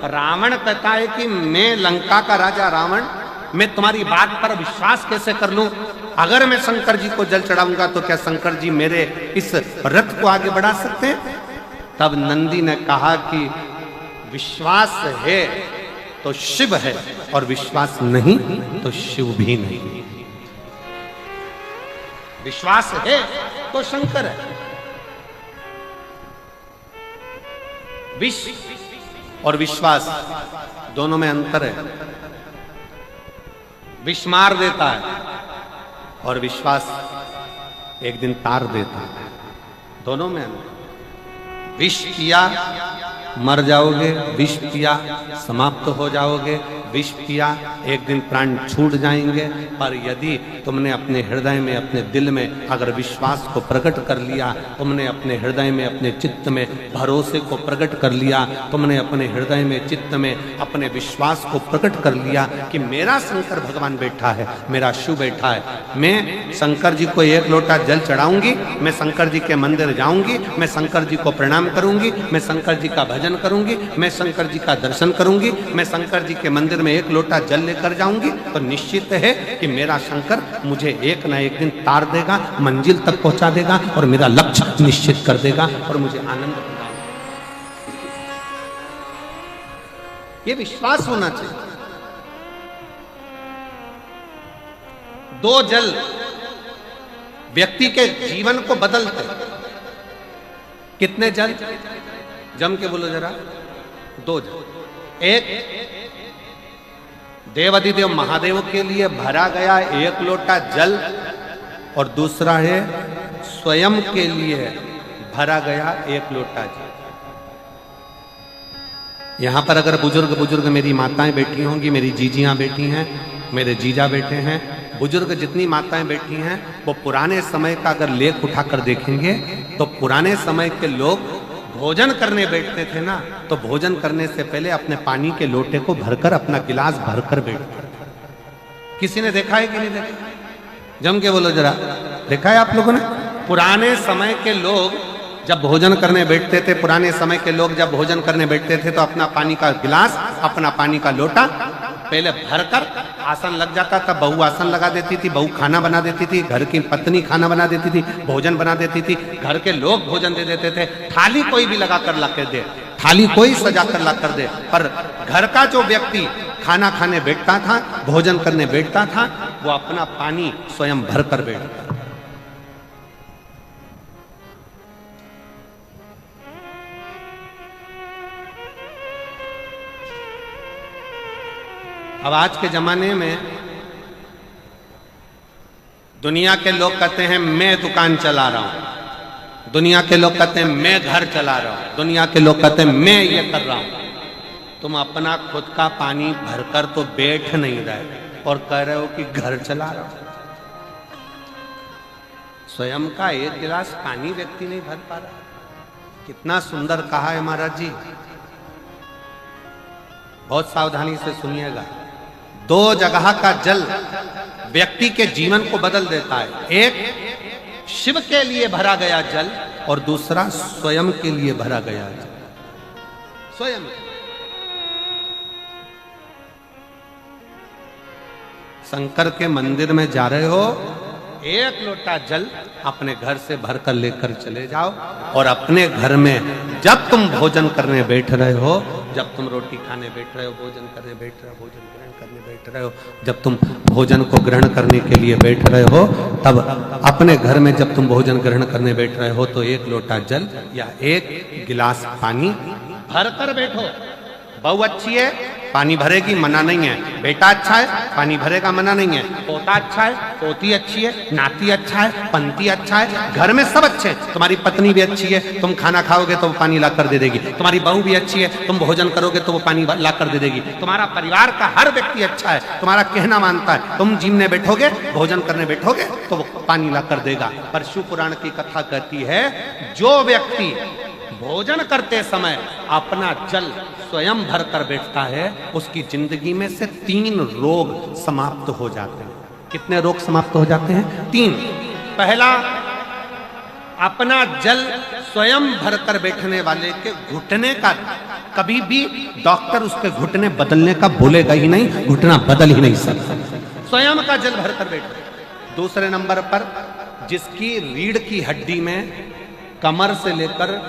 रावण कहता है कि मैं लंका का राजा रावण, मैं तुम्हारी बात पर विश्वास कैसे कर लूं, अगर मैं शंकर जी को जल चढ़ाऊंगा तो क्या शंकर जी मेरे इस रथ को आगे बढ़ा सकते हैं। तब नंदी ने कहा कि विश्वास है तो शिव है और विश्वास नहीं तो शिव भी नहीं। विश्वास है तो शंकर है, और विश्वास, दोनों में अंतर है। विष मार देता है और विश्वास एक दिन तार देता है, दोनों में अंतर। विष पिया मर जाओगे, विष पिया समाप्त हो जाओगे, विष पिया एक दिन प्राण छूट जाएंगे। पर यदि तुमने अपने हृदय में, अपने दिल में अगर विश्वास को प्रकट कर लिया, तुमने अपने हृदय में, अपने चित्त में भरोसे को प्रकट कर लिया, तुमने अपने हृदय में, चित्त में अपने विश्वास को प्रकट कर लिया कि मेरा शंकर भगवान बैठा है, मेरा शिव बैठा है, मैं शंकर जी को एक लोटा जल चढ़ाऊंगी, मैं शंकर जी के मंदिर जाऊंगी, मैं शंकर जी को प्रणाम करूंगी, मैं शंकर जी का भजन करूंगी, मैं शंकर जी का दर्शन करूंगी, मैं शंकर जी के मंदिर में एक लोटा जल लेकर जाऊंगी, तो निश्चित है कि मेरा शंकर मुझे एक ना एक दिन तार देगा, मंजिल तक पहुंचा देगा और मेरा लक्ष्य निश्चित कर देगा और मुझे आनंद दिलाएगा। ये विश्वास होना चाहिए। दो जल व्यक्ति के जीवन को बदलते। कितने जल? जम के बोलो जरा। दो जल। एक देवाधिदेव महादेव के लिए भरा गया एक लोटा जल और दूसरा है स्वयं के लिए भरा गया एक लोटा जल। यहां पर अगर बुजुर्ग मेरी माताएं बैठी होंगी, मेरी जीजियां बैठी हैं, मेरे जीजा बैठे हैं, बुजुर्ग जितनी माताएं बैठी हैं, वो पुराने समय का अगर लेख उठाकर देखेंगे तो पुराने समय के लोग भोजन करने बैठते थे ना, तो भोजन करने से पहले अपने पानी के लोटे को भरकर, अपना गिलास भरकर बैठते। किसी ने देखा है कि नहीं देखा? जम के बोलो जरा, देखा है आप लोगों ने? पुराने समय के लोग जब भोजन करने बैठते थे, पुराने समय के लोग जब भोजन करने बैठते थे तो अपना पानी का गिलास, अपना पानी का लोटा पहले भरकर, आसन लग जाता था, बहू आसन लगा देती थी, बहू खाना बना देती थी, घर की पत्नी खाना बना देती थी, भोजन बना देती थी, घर के लोग भोजन दे देते थे। थाली कोई भी लगा कर ला कर दे, थाली कोई सजा कर ला कर दे, पर घर का जो व्यक्ति खाना खाने बैठता था, भोजन करने बैठता था, वो अपना पानी स्वयं भर कर बैठता। अब आज के जमाने में दुनिया के लोग कहते हैं मैं दुकान चला रहा हूं, दुनिया के लोग कहते हैं मैं घर चला रहा हूं, दुनिया के लोग कहते हैं मैं ये कर रहा हूं। तुम अपना खुद का पानी भरकर तो बैठ नहीं रहे और कह रहे हो कि घर चला रहा हूं। स्वयं का एक गिलास पानी व्यक्ति नहीं भर पा रहा। कितना सुंदर कहा है महाराज जी, बहुत सावधानी से सुनिएगा। दो जगह का जल व्यक्ति के जीवन को बदल देता है। एक शिव के लिए भरा गया जल और दूसरा स्वयं के लिए भरा गया जल। स्वयं शंकर के मंदिर में जा रहे हो, एक लोटा जल अपने घर से भरकर लेकर चले जाओ और अपने घर में जब तुम भोजन करने बैठ रहे हो, जब तुम रोटी खाने बैठ रहे हो, भोजन करने बैठ रहे हो, भोजन ग्रहण करने बैठ रहे हो, जब तुम भोजन को ग्रहण करने के लिए बैठ रहे हो, तब अपने घर में जब तुम भोजन ग्रहण करने बैठ रहे हो तो एक लोटा जल या एक गिलास पानी भर कर बैठो। बहू अच्छी है, पानी भरेगी, मना नहीं है। बेटा अच्छा है, पानी भरेगा, मना नहीं है। पोता अच्छा है, पोती अच्छी है, नाती अच्छा है, पंती अच्छा है, घर में सब अच्छे हैं। तुम्हारी पत्नी भी अच्छी है, तुम खाना खाओगे तो वो पानी ला कर दे देगी। तुम्हारी बहू भी अच्छी है, तुम भोजन करोगे तो वो पानी ला कर दे देगी। तुम्हारा परिवार का हर व्यक्ति अच्छा है, तुम्हारा कहना मानता है। तुम जिमने बैठोगे, भोजन करने बैठोगे तो वो पानी ला कर देगा। पर शिव पुराण की कथा कहती है, जो व्यक्ति भोजन करते समय अपना जल स्वयं भर कर बैठता है, उसकी जिंदगी में से 3 रोग समाप्त हो जाते हैं। कितने रोग समाप्त हो जाते हैं? 3। पहला, अपना जल स्वयं भर कर बैठने वाले के घुटने का कभी भी डॉक्टर उसके घुटने बदलने का बोलेगा ही नहीं, घुटना बदल ही नहीं सकता। स्वयं का जल भर कर बैठे। दूसरे नंबर पर, जिसकी रीढ़ की हड्डी में कमर से लेकर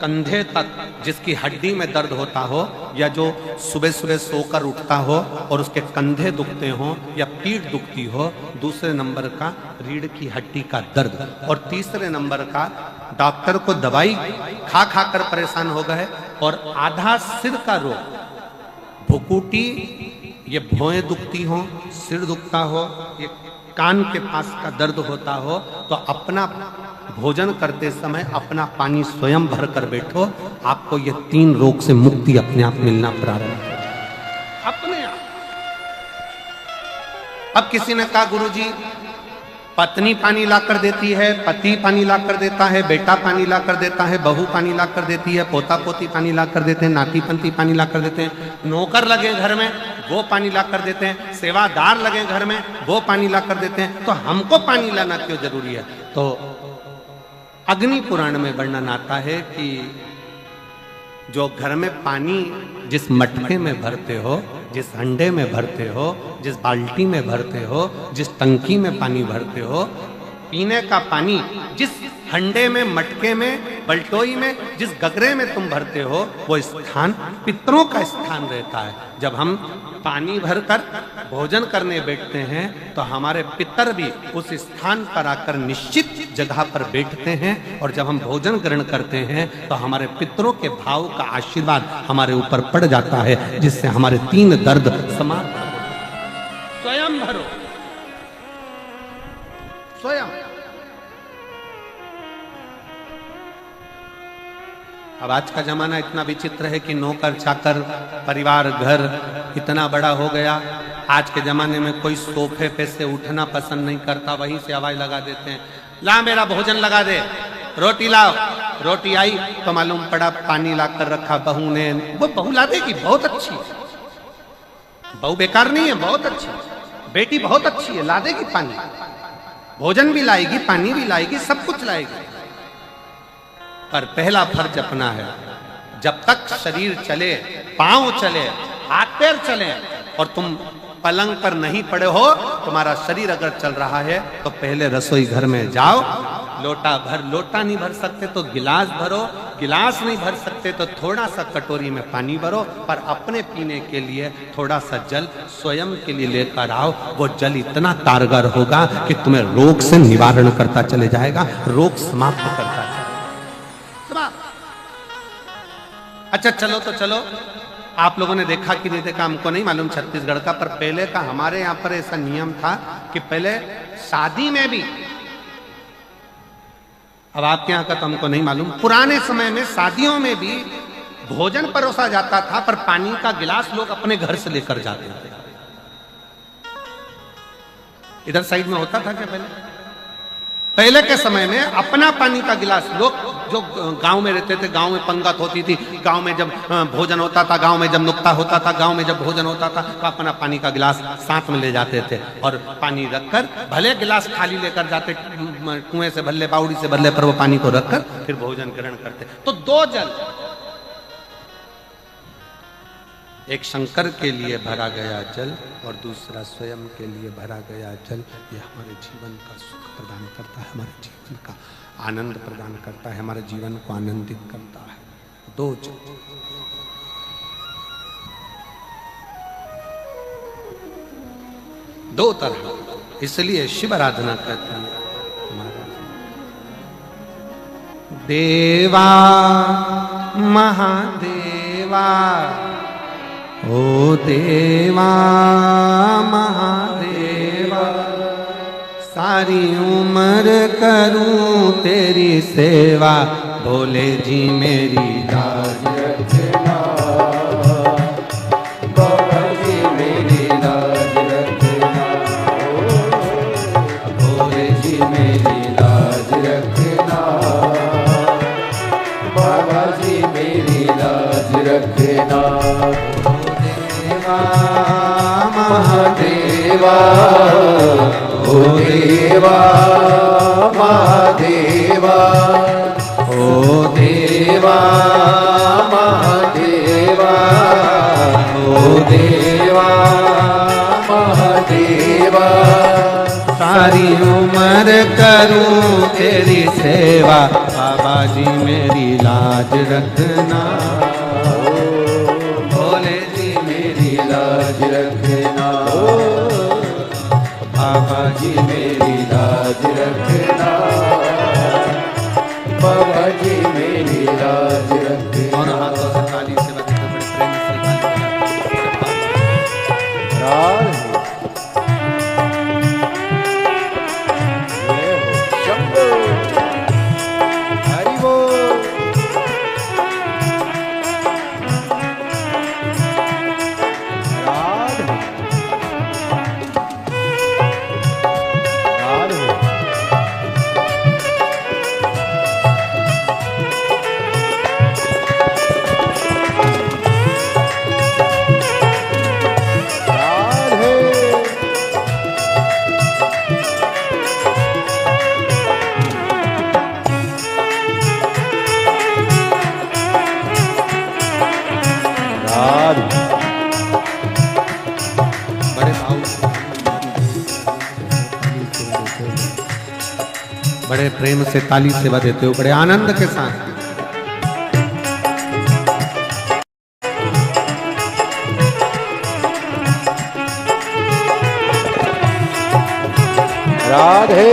कंधे तक जिसकी हड्डी में दर्द होता हो, या जो सुबह सुबह सोकर उठता हो और उसके कंधे दुखते हो या पीठ दुखती हो। दूसरे नंबर का रीढ़ की हड्डी का दर्द। और तीसरे नंबर का, डॉक्टर को दवाई खा खा कर परेशान हो गए, और आधा सिर का रोग, भुकुटी, ये भौएं दुखती हो, सिर दुखता हो, ये कान के पास का दर्द होता हो, तो अपना भोजन करते समय अपना पानी स्वयं भर कर बैठो, आपको ये 3 रोग से मुक्ति अपने आप मिलना प्रारंभ हो अपने आप। अब किसी ने कहा गुरुजी पत्नी पानी ला कर देती है, पति पानी ला कर देता है, बेटा पानी ला कर देता है, बहू पानी ला कर देती है, पोता पोती पानी ला कर देते हैं, नाती पंती पानी ला कर देते हैं, नौकर लगे घर में वो पानी ला कर देते हैं, सेवादार लगे घर में वो पानी ला कर देते हैं, तो हमको पानी लाना क्यों जरूरी है? तो अग्नि पुराण में वर्णन आता है कि जो घर में पानी जिस मटके में भरते हो, जिस हंडे में भरते हो, जिस बाल्टी में भरते हो, जिस टंकी में पानी भरते हो, पीने का पानी जिस हंडे में, मटके में, बल्टोई में, जिस गगरे में तुम भरते हो, वो स्थान पितरों का स्थान रहता है। जब हम पानी भरकर भोजन करने बैठते हैं तो हमारे पितर भी उस स्थान पर आकर निश्चित जगह पर बैठते हैं, और जब हम भोजन ग्रहण करते हैं तो हमारे पितरों के भाव का आशीर्वाद हमारे ऊपर पड़ जाता है, जिससे हमारे 3 दर्द समाप्त हो। स्वयं भरो, स्वयं। अब आज का जमाना इतना विचित्र है कि नौकर चाकर, परिवार, घर इतना बड़ा हो गया। आज के जमाने में कोई सोफे पे से उठना पसंद नहीं करता, वहीं से आवाज लगा देते हैं, ला मेरा भोजन लगा दे, रोटी लाओ। रोटी आई तो मालूम पड़ा पानी ला कर रखा बहू ने। वो बहू ला देगी, बहुत अच्छी, बहू बेकार नहीं है, बहुत अच्छी बेटी, बहुत अच्छी है, ला देगी पानी, भोजन भी लाएगी, पानी भी लाएगी, सब कुछ लाएगी। पर पहला फर्ज अपना है, जब तक शरीर चले, पांव चले, हाथ पैर चले, और तुम पलंग पर नहीं पड़े हो, तुम्हारा शरीर अगर चल रहा है तो पहले रसोई घर में जाओ, लोटा भर, लोटा नहीं भर सकते तो गिलास भरो, गिलास नहीं भर सकते तो थोड़ा सा कटोरी में पानी भरो, पर अपने पीने के लिए थोड़ा सा जल स्वयं के लिए लेकर आओ। वो जल इतना कारगर होगा कि तुम्हें रोग से निवारण करता चले जाएगा, रोग समाप्त करता है। अच्छा चलो तो चलो, आप लोगों ने देखा कि नहीं देखा हमको नहीं मालूम छत्तीसगढ़ का, पर पहले का हमारे यहाँ पर ऐसा नियम था कि पहले शादी में भी, अब आपके यहाँ का तो हमको नहीं मालूम, पुराने समय में शादियों में भी भोजन परोसा जाता था, पर पानी का गिलास लोग अपने घर से लेकर जाते थे। इधर साइड में होता था क्या पहले के समय में अपना पानी का गिलास लोग, जो गांव में रहते थे, गांव में पंगत होती थी, गांव में जब भोजन होता था, गांव में जब नुक्ता होता था, गांव में जब भोजन होता था, तो अपना पानी का गिलास साथ में ले जाते थे, और पानी रखकर, भले गिलास खाली लेकर जाते कुएं से भले, बावड़ी से भले, पर वो पानी को रखकर फिर भोजन ग्रहण करते। तो 2 जल, एक शंकर के लिए भरा गया जल और दूसरा स्वयं के लिए भरा गया जल, ये हमारे जीवन का सुख प्रदान करता है, हमारे जीवन का आनंद प्रदान करता है, हमारे जीवन को आनंदित करता है। 2 जल, दो तरह, इसलिए शिव आराधना करते हैं। देवा महादेवा, ओ देवा महादेवा, सारी उम्र करूं तेरी सेवा, भोले जी मेरी लाज रखना, बाबा जी मेरी लाज रखना, भोले जी मेरी लाज रखना, बाबा जी मेरी लाज रखना। महादेवा, ओ देवा महादेवा, ओ देवा महादेवा, ओ देवा महादेवा, सारी उम्र करूं तेरी सेवा, बाबा जी मेरी लाज रखना, भोले जी मेरी लाज रखना, बाबा जी मेरी लाज रखना, बाबा जी मेरी लाज रखना। और हाथों से प्रेम से ताली सेवा देते हो बड़े आनंद के साथ। राधे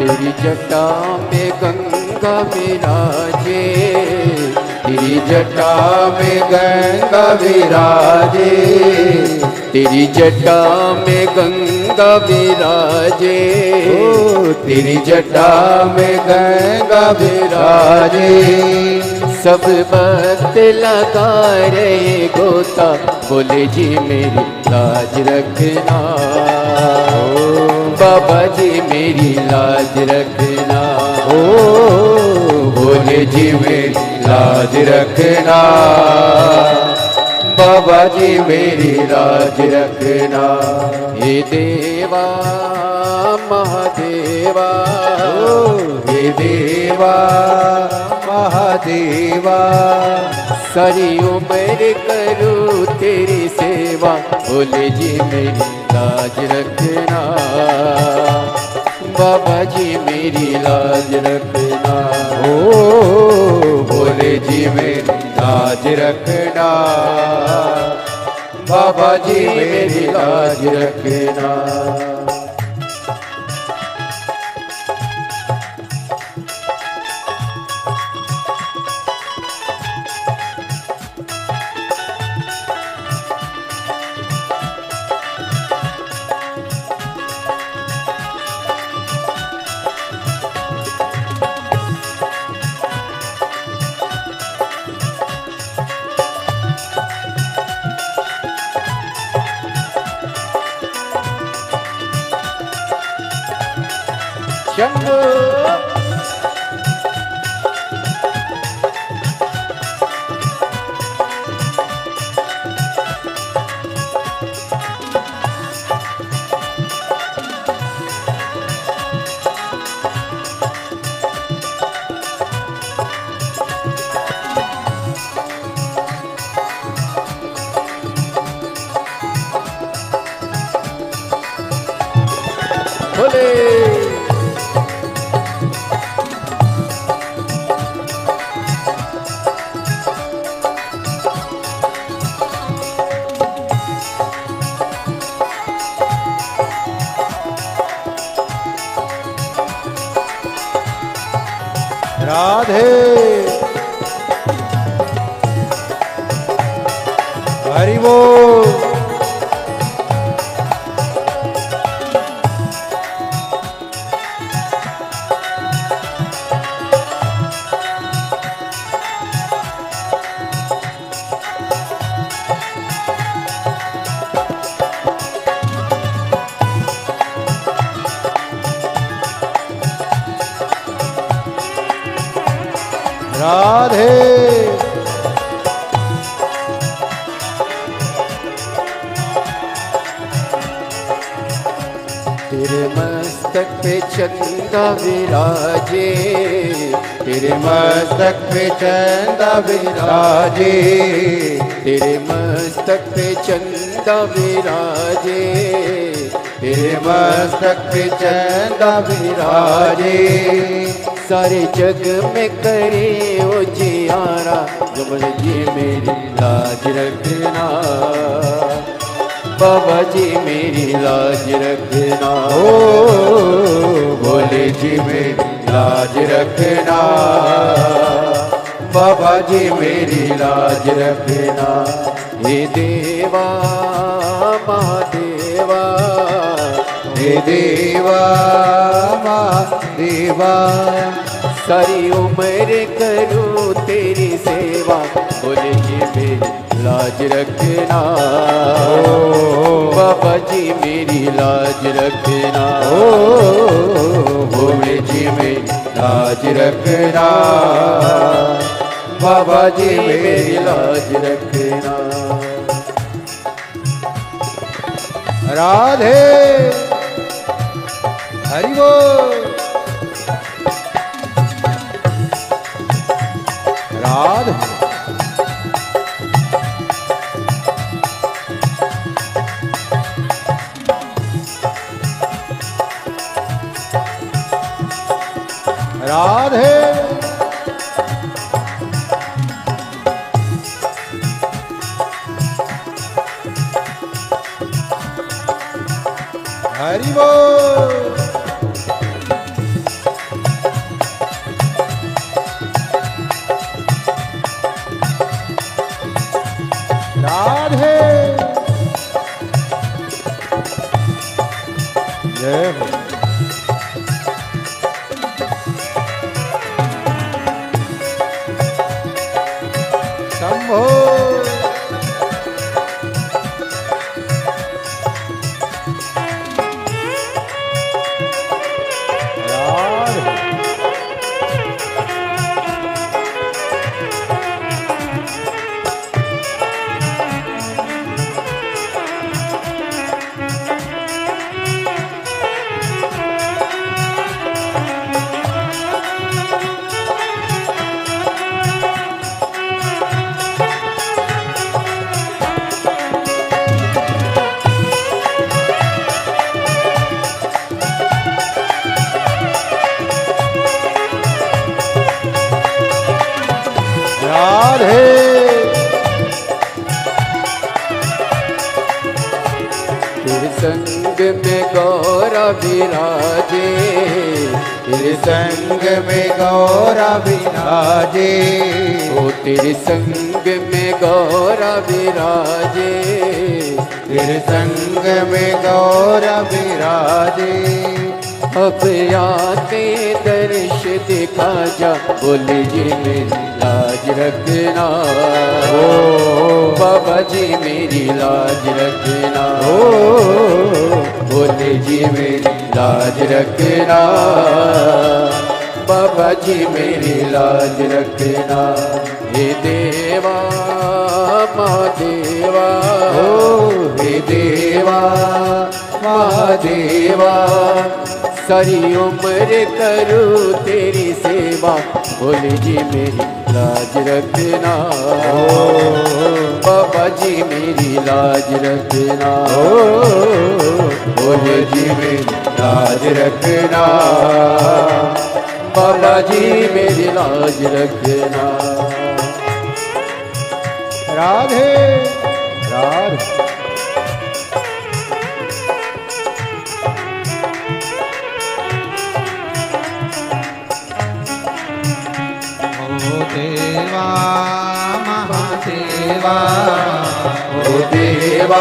तेरी जटा में गंगा विराजे, तेरी जटा में गंगा विराजे, तेरी जटा में गंगा विराजे, तेरी जटा में गंगा विराजे। सब भक्त लगा रहे गोता, बोले जी मेरी लाज रखना, बाबा जी मेरी लाज रखना, बोले जी मेरी लाज रखना, बाबा जी मेरी लाज रखना। हे देवा महादेवा, हे देवा महादेवा, सारी उम्र करूं तेरी सेवा, बोले जी मेरी लाज रखना, बाबा जी मेरी लाज रखना, बोले जी मेरी लाज रखना, बाबा जी मेरी लाज रखना। शंभो भोले राधे हरि बोल। राधे तेरे मस्तक पे चंदा विराजे, तेरे मस्तक पे चंदा विराजे, तेरे मस्तक पे चंदा विराजे, तेरे मस्तक पे चंदा विराजे। सारे जग में करे उजियारा, गमल जी मेरी लाज रखना, बाबा जी मेरी लाज रखना, ओ भोले जी मेरी लाज रखना, बाबा जी मेरी लाज रखना। हे देवा महादेवा, हे देवा महादेवा, सारी उम्र करूं तेरी सेवा, भोले जी मेरी लाज रखना, बाबा जी मेरी लाज रखना, भोले जी मेरी लाज रखना, बाबा जी मेरी लाज रखना। राधे हरि बोल। राधे राधे हरि बोल। राधे जय हो। शंभो राधे तेरे संग में गौरा विराजे, तेरे संग में गौरा विराजे, ओ तेरे संग में गौरा विराजे, तेरे संग में गौरा विराजे। अब आते दर्श दिखा जा, बोले जी मेरी लाज रखना, ओ बाबा जी मेरी लाज रखना, ओ बोले जी मेरी लाज रखना, बाबा जी मेरी लाज रखना। हे देवा महादेवा, हे देवा महादेवा, सारी उम्र करूं तेरी सेवा, भोले जी मेरी लाज रखना, बाबा जी मेरी लाज रखना, भोले जी मेरी लाज रखना, बाबा जी मेरी लाज रखना। राधे राधे देवा महादेवा, ओ देवा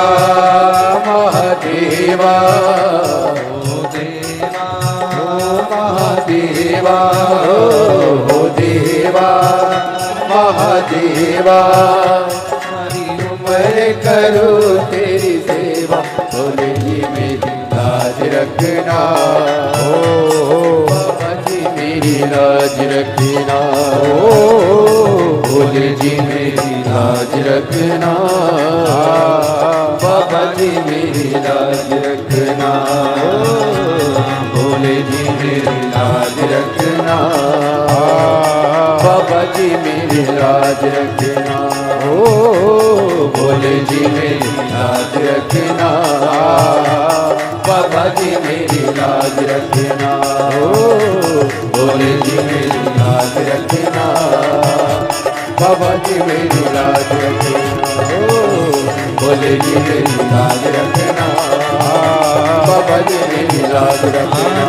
महादेवा, ओ देवा महादेवा, ओ देवा महादेवा, हरि उम्र करूं तेरी सेवा, भोले जी मेरी लाज रखना, बाबा जी मेरी लाज रखना, भोले जी मेरी लाज रखना, बाबा जी मेरी लाज रखना। लाज रखना, ओ भोले जी मेरी लाज रखना, बाबा जी मेरी लाज रखना, ओ भोले जी मेरी लाज रखना, बाबा जी मेरी लाज रखना, ओ भोले जी मेरी लाज रखना, बाबा जी मेरी लाज रखना।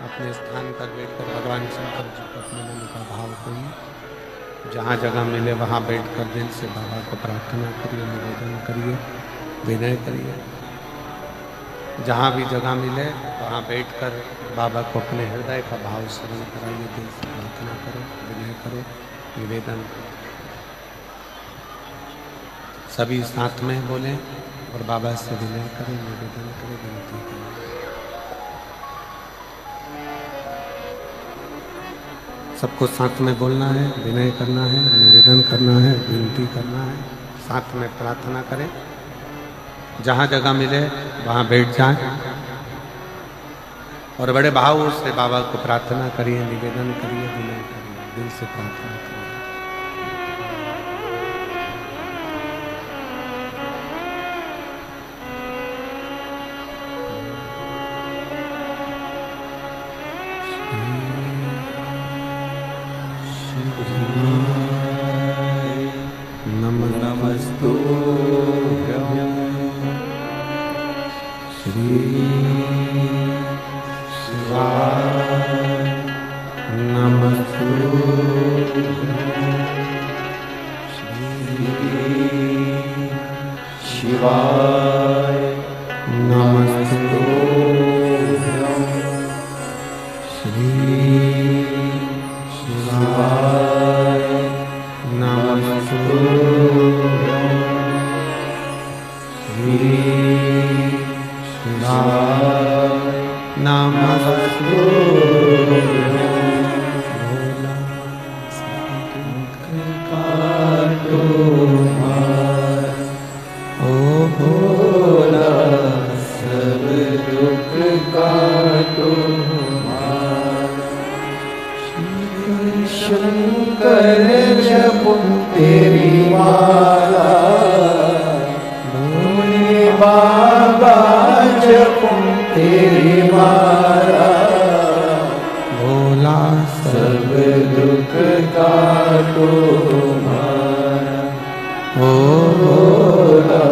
अपने स्थान पर बैठकर भगवान शंकर जी को अपने मन का भाव करिए। जहाँ जगह मिले वहाँ बैठकर दिल से बाबा को प्रार्थना करिए, निवेदन करिए, विनय करिए। जहाँ भी जगह मिले वहाँ बैठकर बाबा को अपने हृदय का भाव स्मरण कराइए, दिल से प्रार्थना करो, विनय करो, निवेदन करो। सभी साथ में बोलें और बाबा से विनय करें, निवेदन करें, विनती करें। सबको साथ में बोलना है, विनय करना है, निवेदन करना है, विनती करना है, साथ में प्रार्थना करें। जहाँ जगह मिले वहाँ बैठ जाएं और बड़े भाव से बाबा को प्रार्थना करिए, निवेदन करिए, विनय करिए, दिल से प्रार्थना करिए। नमस्तुभ्यं श्री शिवाय नमस्तुभ्यं श्री शिवाय नमस्तुभ्यं श्री शिवाय नमस्तुभ्यं श्री शिवाय नमस्तुभ्यं। भोला शंकर काटो मार, ओ भोला सब दुख काटो मार। शंकर जपूं तेरी माला, भोले बाबा जपूं तेरी माला, भोला सब दुख काटो मारा, ओ भोला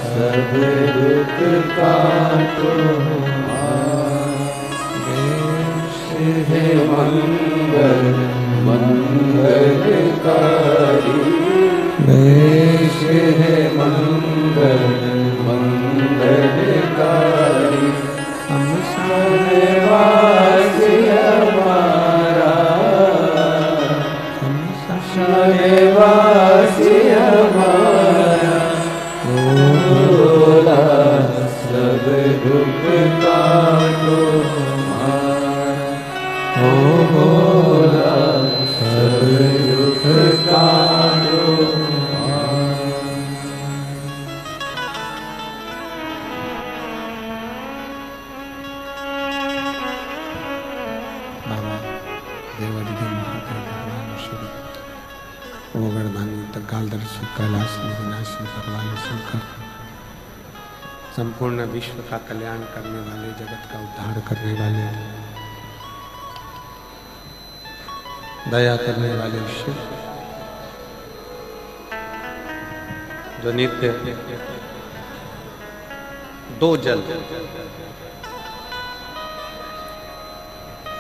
सब दुख काटो मारा। देश है मंगल मंगलकारी, देश है मंगल मंगलकारी, शमशानवासी हमारा, शमशानवासी हमारा, भोला सब दुख काटो मारा, ओ भोला सब दुख काटो मारा। बाबा देवादिदेव महादेव भगवान श्री ओगरदानी तकालदर्शी कैलाश विनाशी भगवान शंकर संपूर्ण विश्व का कल्याण करने वाले, जगत का उद्धार करने वाले, दया करने वाले शिव, जो नित्य दो जल,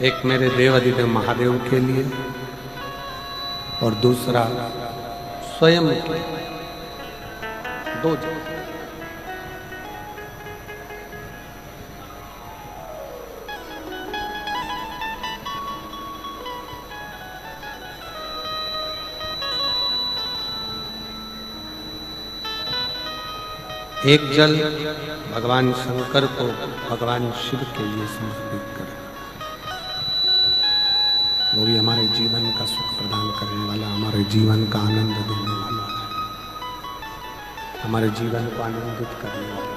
एक मेरे देवादिदेव महादेव के लिए और दूसरा स्वयं के लिए, दो जल। एक जल भगवान शंकर को भगवान शिव के लिए समर्पित करें। वो भी हमारे जीवन का सुख प्रदान करने वाला, हमारे जीवन का आनंद देने वाला, हमारे जीवन को आनंदित करने वाला।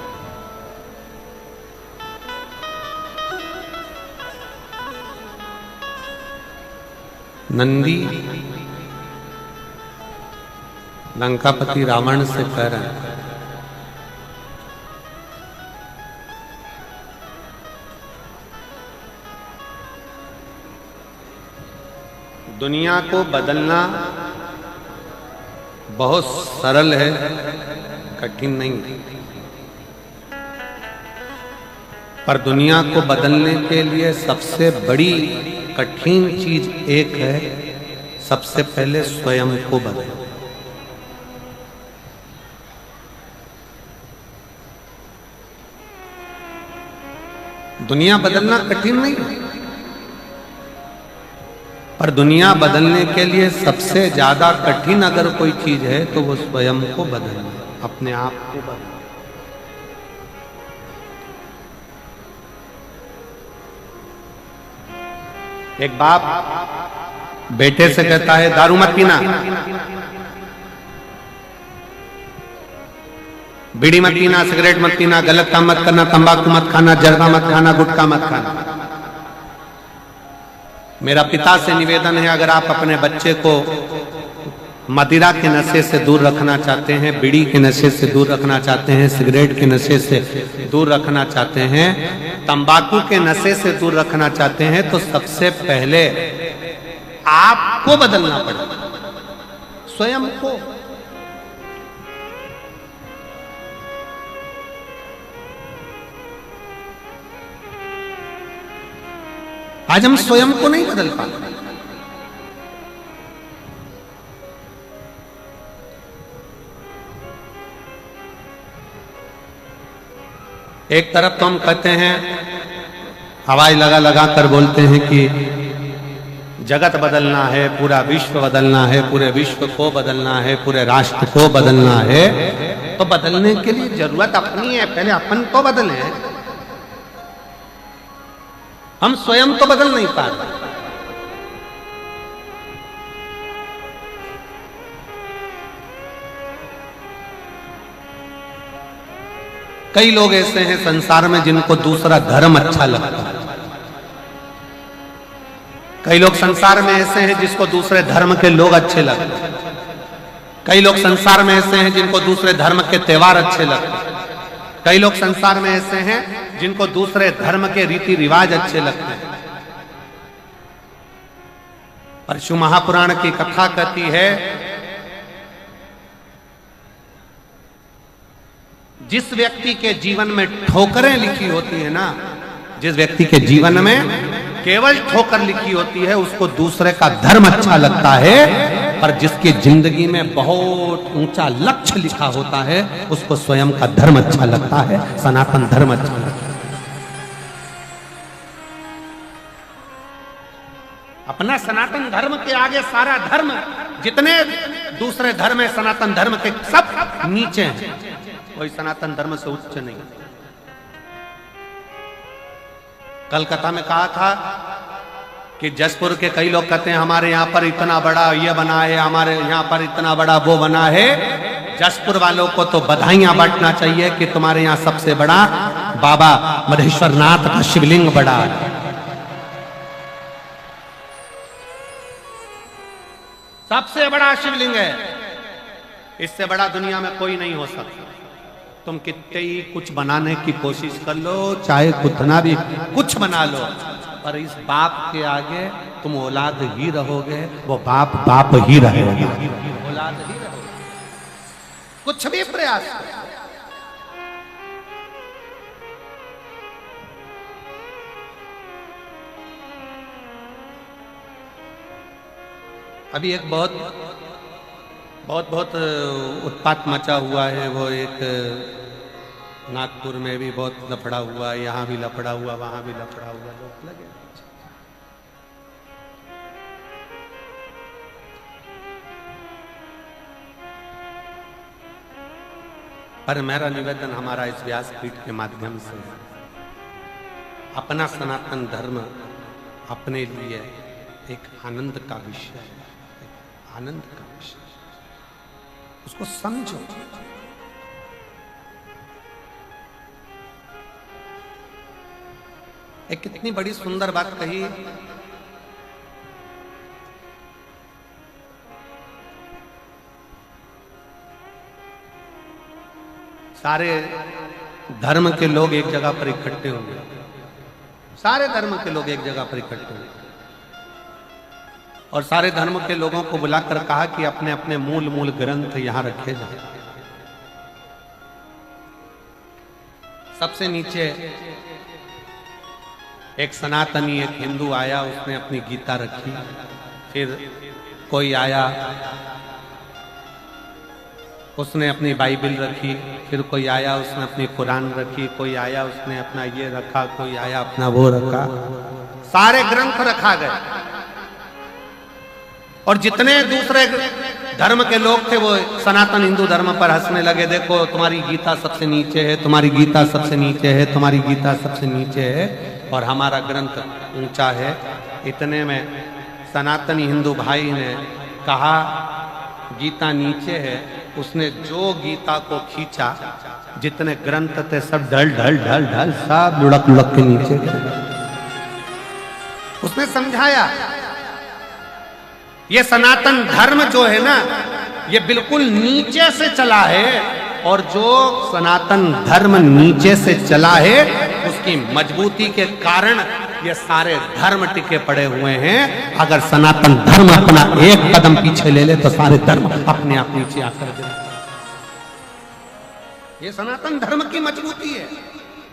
नंदी लंकापति रावण से कह रहे हैं, दुनिया को बदलना बहुत सरल है, कठिन नहीं है। पर दुनिया को बदलने के लिए सबसे बड़ी कठिन चीज एक है, सबसे पहले स्वयं को बदलो। दुनिया बदलना कठिन नहीं है, पर दुनिया बदलने के लिए सबसे ज्यादा कठिन अगर कोई चीज है तो वो स्वयं को बदलना, अपने आप को बदलना। एक बाप बेटे से कहता है दारू मत पीना, बीड़ी मत पीना, सिगरेट मत पीना, गलत काम मत करना, तंबाकू मत खाना, जर्दा मत खाना, गुटखा मत खाना। मेरा पिता से निवेदन है, अगर आप अपने बच्चे को मदिरा के नशे से दूर रखना चाहते हैं, बीड़ी के नशे से दूर रखना चाहते हैं, सिगरेट के नशे से दूर रखना चाहते हैं, तंबाकू के नशे से दूर रखना चाहते हैं, तो सबसे पहले आपको बदलना पड़ेगा, स्वयं को। आज हम स्वयं को नहीं बदल पाते। एक तरफ तो हम कहते हैं, हवाई लगा कर बोलते हैं कि जगत बदलना है, पूरा विश्व बदलना है, पूरे विश्व को बदलना है, पूरे राष्ट्र को बदलना है। तो बदलने के लिए जरूरत अपनी है, पहले अपन को बदलें। हम स्वयं तो बदल नहीं पा रहे। कई लोग ऐसे हैं संसार में जिनको दूसरा धर्म अच्छा लगता है। कई लोग संसार में ऐसे हैं जिसको दूसरे धर्म के लोग अच्छे लगते हैं। कई लोग संसार में ऐसे हैं जिनको दूसरे धर्म के त्योहार अच्छे लगते हैं। कई लोग संसार में ऐसे हैं जिनको दूसरे धर्म के रीति रिवाज अच्छे लगते हैं। पर शिव महापुराण की कथा कहती है, जिस व्यक्ति के जीवन में ठोकरें लिखी होती है ना, जिस व्यक्ति के जीवन में केवल ठोकर लिखी होती है, उसको दूसरे का धर्म अच्छा लगता है। पर जिसकी जिंदगी में बहुत ऊंचा लक्ष्य लिखा होता है, उसको स्वयं का धर्म अच्छा लगता है, सनातन धर्म अच्छा लगता है। अपना सनातन धर्म के आगे सारा धर्म, जितने दूसरे धर्म है सनातन धर्म के, सब नीचे हैं, कोई सनातन धर्म से उच्च नहीं। कलकत्ता में कहा था कि जसपुर के कई लोग कहते हैं हमारे यहाँ पर इतना बड़ा ये बना है, हमारे यहाँ पर इतना बड़ा वो बना है। जसपुर वालों को तो बधाइयां बांटना चाहिए कि तुम्हारे यहाँ सबसे बड़ा बाबा मधेश्वर नाथ का शिवलिंग बड़ा है। सबसे बड़ा शिवलिंग है, इससे बड़ा दुनिया में कोई नहीं हो सकता। तुम कितने ही कुछ बनाने की कोशिश कर लो, चाहे कितना भी कुछ बना लो, पर इस बाप के आगे तुम औलाद ही रहोगे, वो बाप बाप ही रहेगा, औलाद ही रहोगे, कुछ भी प्रयास करो। अभी एक बहुत उत्पात मचा हुआ है, वो एक नागपुर में भी बहुत लफड़ा हुआ, यहाँ भी लफड़ा हुआ, वहां भी लफड़ा हुआ, लोग लगे। पर मेरा निवेदन हमारा इस व्यासपीठ के माध्यम से, अपना सनातन धर्म अपने लिए एक आनंद का विषय है, आनंद का विषय, उसको समझो। एक कितनी बड़ी सुंदर बात कही सारे धर्म के लोग एक जगह पर इकट्ठे होंगे, सारे धर्म के लोग एक जगह पर इकट्ठे होंगे और सारे धर्म के लोगों को बुलाकर कहा कि अपने अपने मूल मूल ग्रंथ यहां रखे जाए। सबसे नीचे एक सनातनी, एक हिंदू आया, उसने अपनी गीता रखी। फिर कोई आया, उसने अपनी बाइबल रखी। फिर कोई आया, उसने अपनी कुरान रखी। कोई आया, उसने अपना ये रखा। कोई आया, अपना वो रखा। सारे ग्रंथ रखा गए और जितने दूसरे धर्म के लोग थे वो सनातन हिंदू धर्म पर हंसने लगे। देखो तुम्हारी गीता सबसे नीचे है, तुम्हारी गीता सबसे नीचे है, तुम्हारी गीता सबसे नीचे है और हमारा ग्रंथ ऊंचा है। इतने में सनातनी हिंदू भाई ने कहा गीता नीचे है। उसने जो गीता को खींचा, जितने ग्रंथ थे सब ढल ढल ढल ढल सब लुढ़क लुढ़क के नीचे। उसने समझाया ये सनातन धर्म जो है ना, ये बिल्कुल नीचे से चला है और जो सनातन धर्म नीचे से चला है उसकी मजबूती के कारण ये सारे धर्म टिके पड़े हुए हैं। अगर सनातन धर्म अपना एक कदम पीछे ले ले तो सारे धर्म अपने आप नीचे आकर गिरे। ये सनातन धर्म की मजबूती है।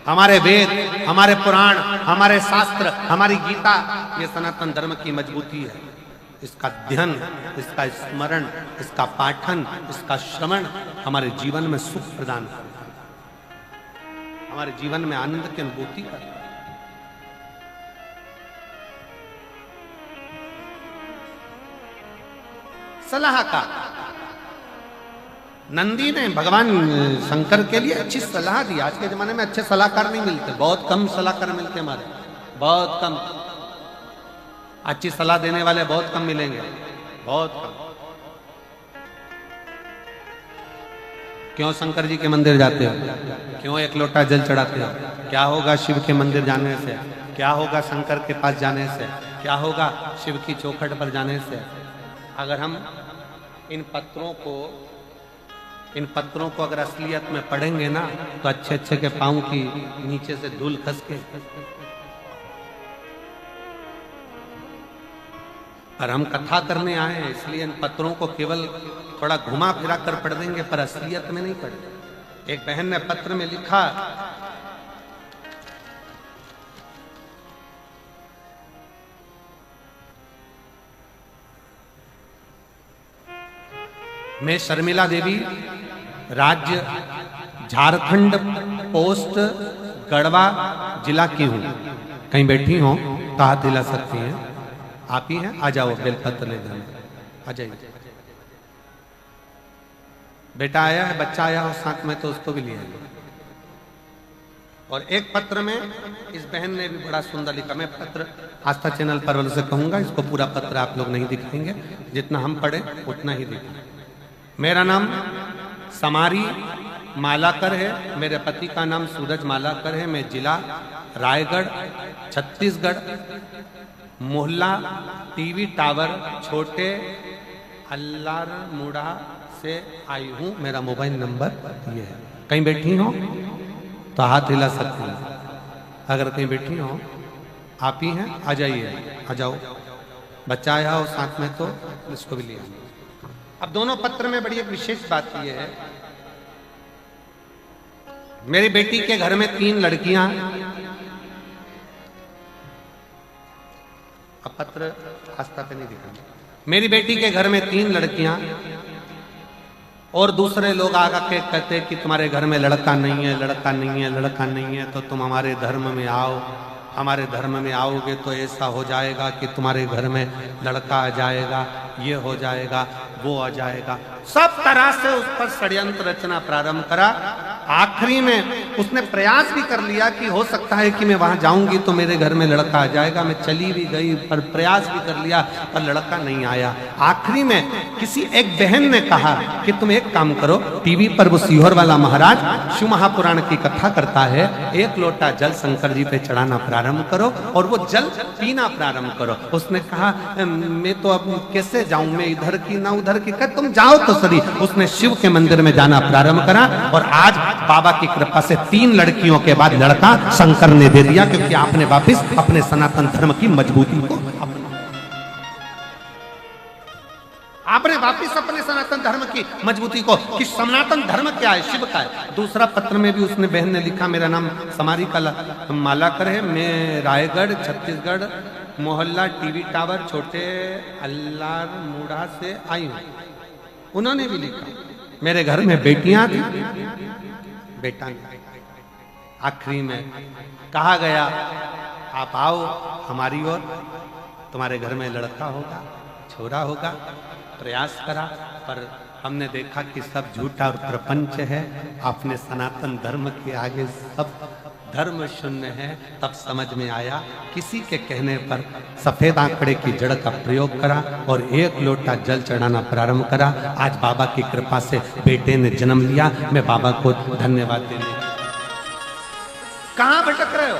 हमारे वेद, हमारे पुराण, हमारे शास्त्र, हमारी गीता, ये सनातन धर्म की मजबूती है। इसका अध्ययन, इसका स्मरण, इसका पाठन, इसका श्रवण हमारे जीवन में सुख प्रदान करता है, हमारे जीवन में आनंद की अनुभूति करता है। सलाह का नंदी ने भगवान शंकर के लिए अच्छी सलाह दी। आज के जमाने में अच्छे सलाहकार नहीं मिलते, बहुत कम सलाहकार मिलते हमारे, बहुत कम। अच्छी सलाह देने वाले बहुत कम मिलेंगे, बहुत कम। क्यों शंकर जी के मंदिर जाते हो? क्यों एक लोटा जल चढ़ाते हो? क्या होगा शिव के मंदिर जाने से? क्या होगा शंकर के पास जाने से? क्या होगा शिव की चौखट पर जाने से? अगर हम इन पत्रों को अगर असलियत में पढ़ेंगे ना तो अच्छे अच्छे के पांव की नीचे से धूल खस के, और हम कथा करने आए हैं इसलिए इन पत्रों को केवल थोड़ा घुमा फिरा कर पढ़ देंगे पर असलियत में नहीं पढ़ेंगे। एक बहन ने पत्र में लिखा, मैं शर्मिला देवी, राज्य झारखंड, पोस्ट गढ़वा जिला की हूं। कहीं बैठी हो तो हाथ दिला सकती हैं। आप ही हैं? आ जाओ, बेलपत्र ले जाना, आ जाइए। बेटा आया है, बच्चा आया हो साथ में तो उसको भी ले आइए। और एक पत्र में इस बहन ने भी बड़ा सुंदर लिखा। मैं पत्र आस्था चैनल पर से कहूंगा, इसको पूरा पत्र आप लोग नहीं दिखाएंगे, जितना हम पढ़े उतना ही दिखाएंगे। मेरा नाम समारी मालाकर है, मेरे पति का नाम सूरज मालाकर है। मैं जिला रायगढ़, छत्तीसगढ़, मोहल्ला टीवी टावर, छोटे अल्लारमुड़ा से आई हूँ। मेरा मोबाइल नंबर ये है। कहीं बैठी हो तो हाथ हिला सकती हैं। अगर कहीं बैठी हो, आप ही हैं, आ जाइए, आ जाओ। बच्चा आया हो साथ में तो इसको भी लिया। अब दोनों पत्र में बड़ी एक विशेष बात यह है, मेरी बेटी के घर में 3 लड़कियां। अब पत्र आस्था पे नहीं दिखाना। मेरी बेटी के घर में 3 लड़कियां और दूसरे लोग आगा के कहते कि तुम्हारे घर में लड़का नहीं है, लड़का नहीं है, लड़का नहीं है, तो तुम हमारे धर्म में आओ। हमारे धर्म में आओगे तो ऐसा हो जाएगा कि तुम्हारे घर में लड़का आ जाएगा, ये हो जाएगा, वो आ जाएगा। सब तरह से उस पर षड्यंत्र रचना प्रारंभ करा। आखिरी में उसने प्रयास भी कर लिया कि हो सकता है कि मैं वहां जाऊंगी तो मेरे घर में लड़का आ जाएगा। मैं चली भी गई पर प्रयास भी कर लिया पर लड़का नहीं आया। आखिरी में किसी एक बहन ने कहा कि तुम एक काम करो, टीवी पर वो सीहोर वाला महाराज शिव महापुराण की कथा करता है, एक लोटा जल शंकर जी पे चढ़ाना प्रारंभ करो और वो जल पीना प्रारंभ करो। उसने कहा मैं तो अब कैसे जाऊं, मैं इधर की ना उधर की। कर तुम जाओ तो सही। उसने शिव के मंदिर में जाना प्रारंभ करा और आज बाबा की कृपा से 3 लड़कियों के बाद लड़का शंकर ने दे दिया, क्योंकि आपने वापिस अपने सनातन धर्म की मजबूती को आपने वापिस अपने सनातन धर्म की मजबूती को, कि सनातन धर्म क्या है, शिव का है। दूसरा पत्र में भी उसने बहन ने लिखा, मेरा नाम समारी का मालाकर है, मैं रायगढ़ छत्तीसगढ़ मोहल्ला टीवी टावर छोटे अल्लार मुड़ा से आई हूं। उन्होंने भी लिखा, मेरे घर में बेटियां थी, बेटा नहीं। आखिरी में कहा गया आप आओ हमारी ओर, तुम्हारे घर में लड़का होगा, छोरा होगा। प्रयास करा पर हमने देखा कि सब झूठा और प्रपंच है। अपने सनातन धर्म के आगे सब धर्म शून्य है। तब समझ में आया, किसी के कहने पर सफेद आंकड़े की जड़ का प्रयोग करा और 1 लोटा जल चढ़ाना प्रारंभ करा। आज बाबा की कृपा से बेटे ने जन्म लिया। मैं बाबा को धन्यवाद देने। कहां भटक रहे हो,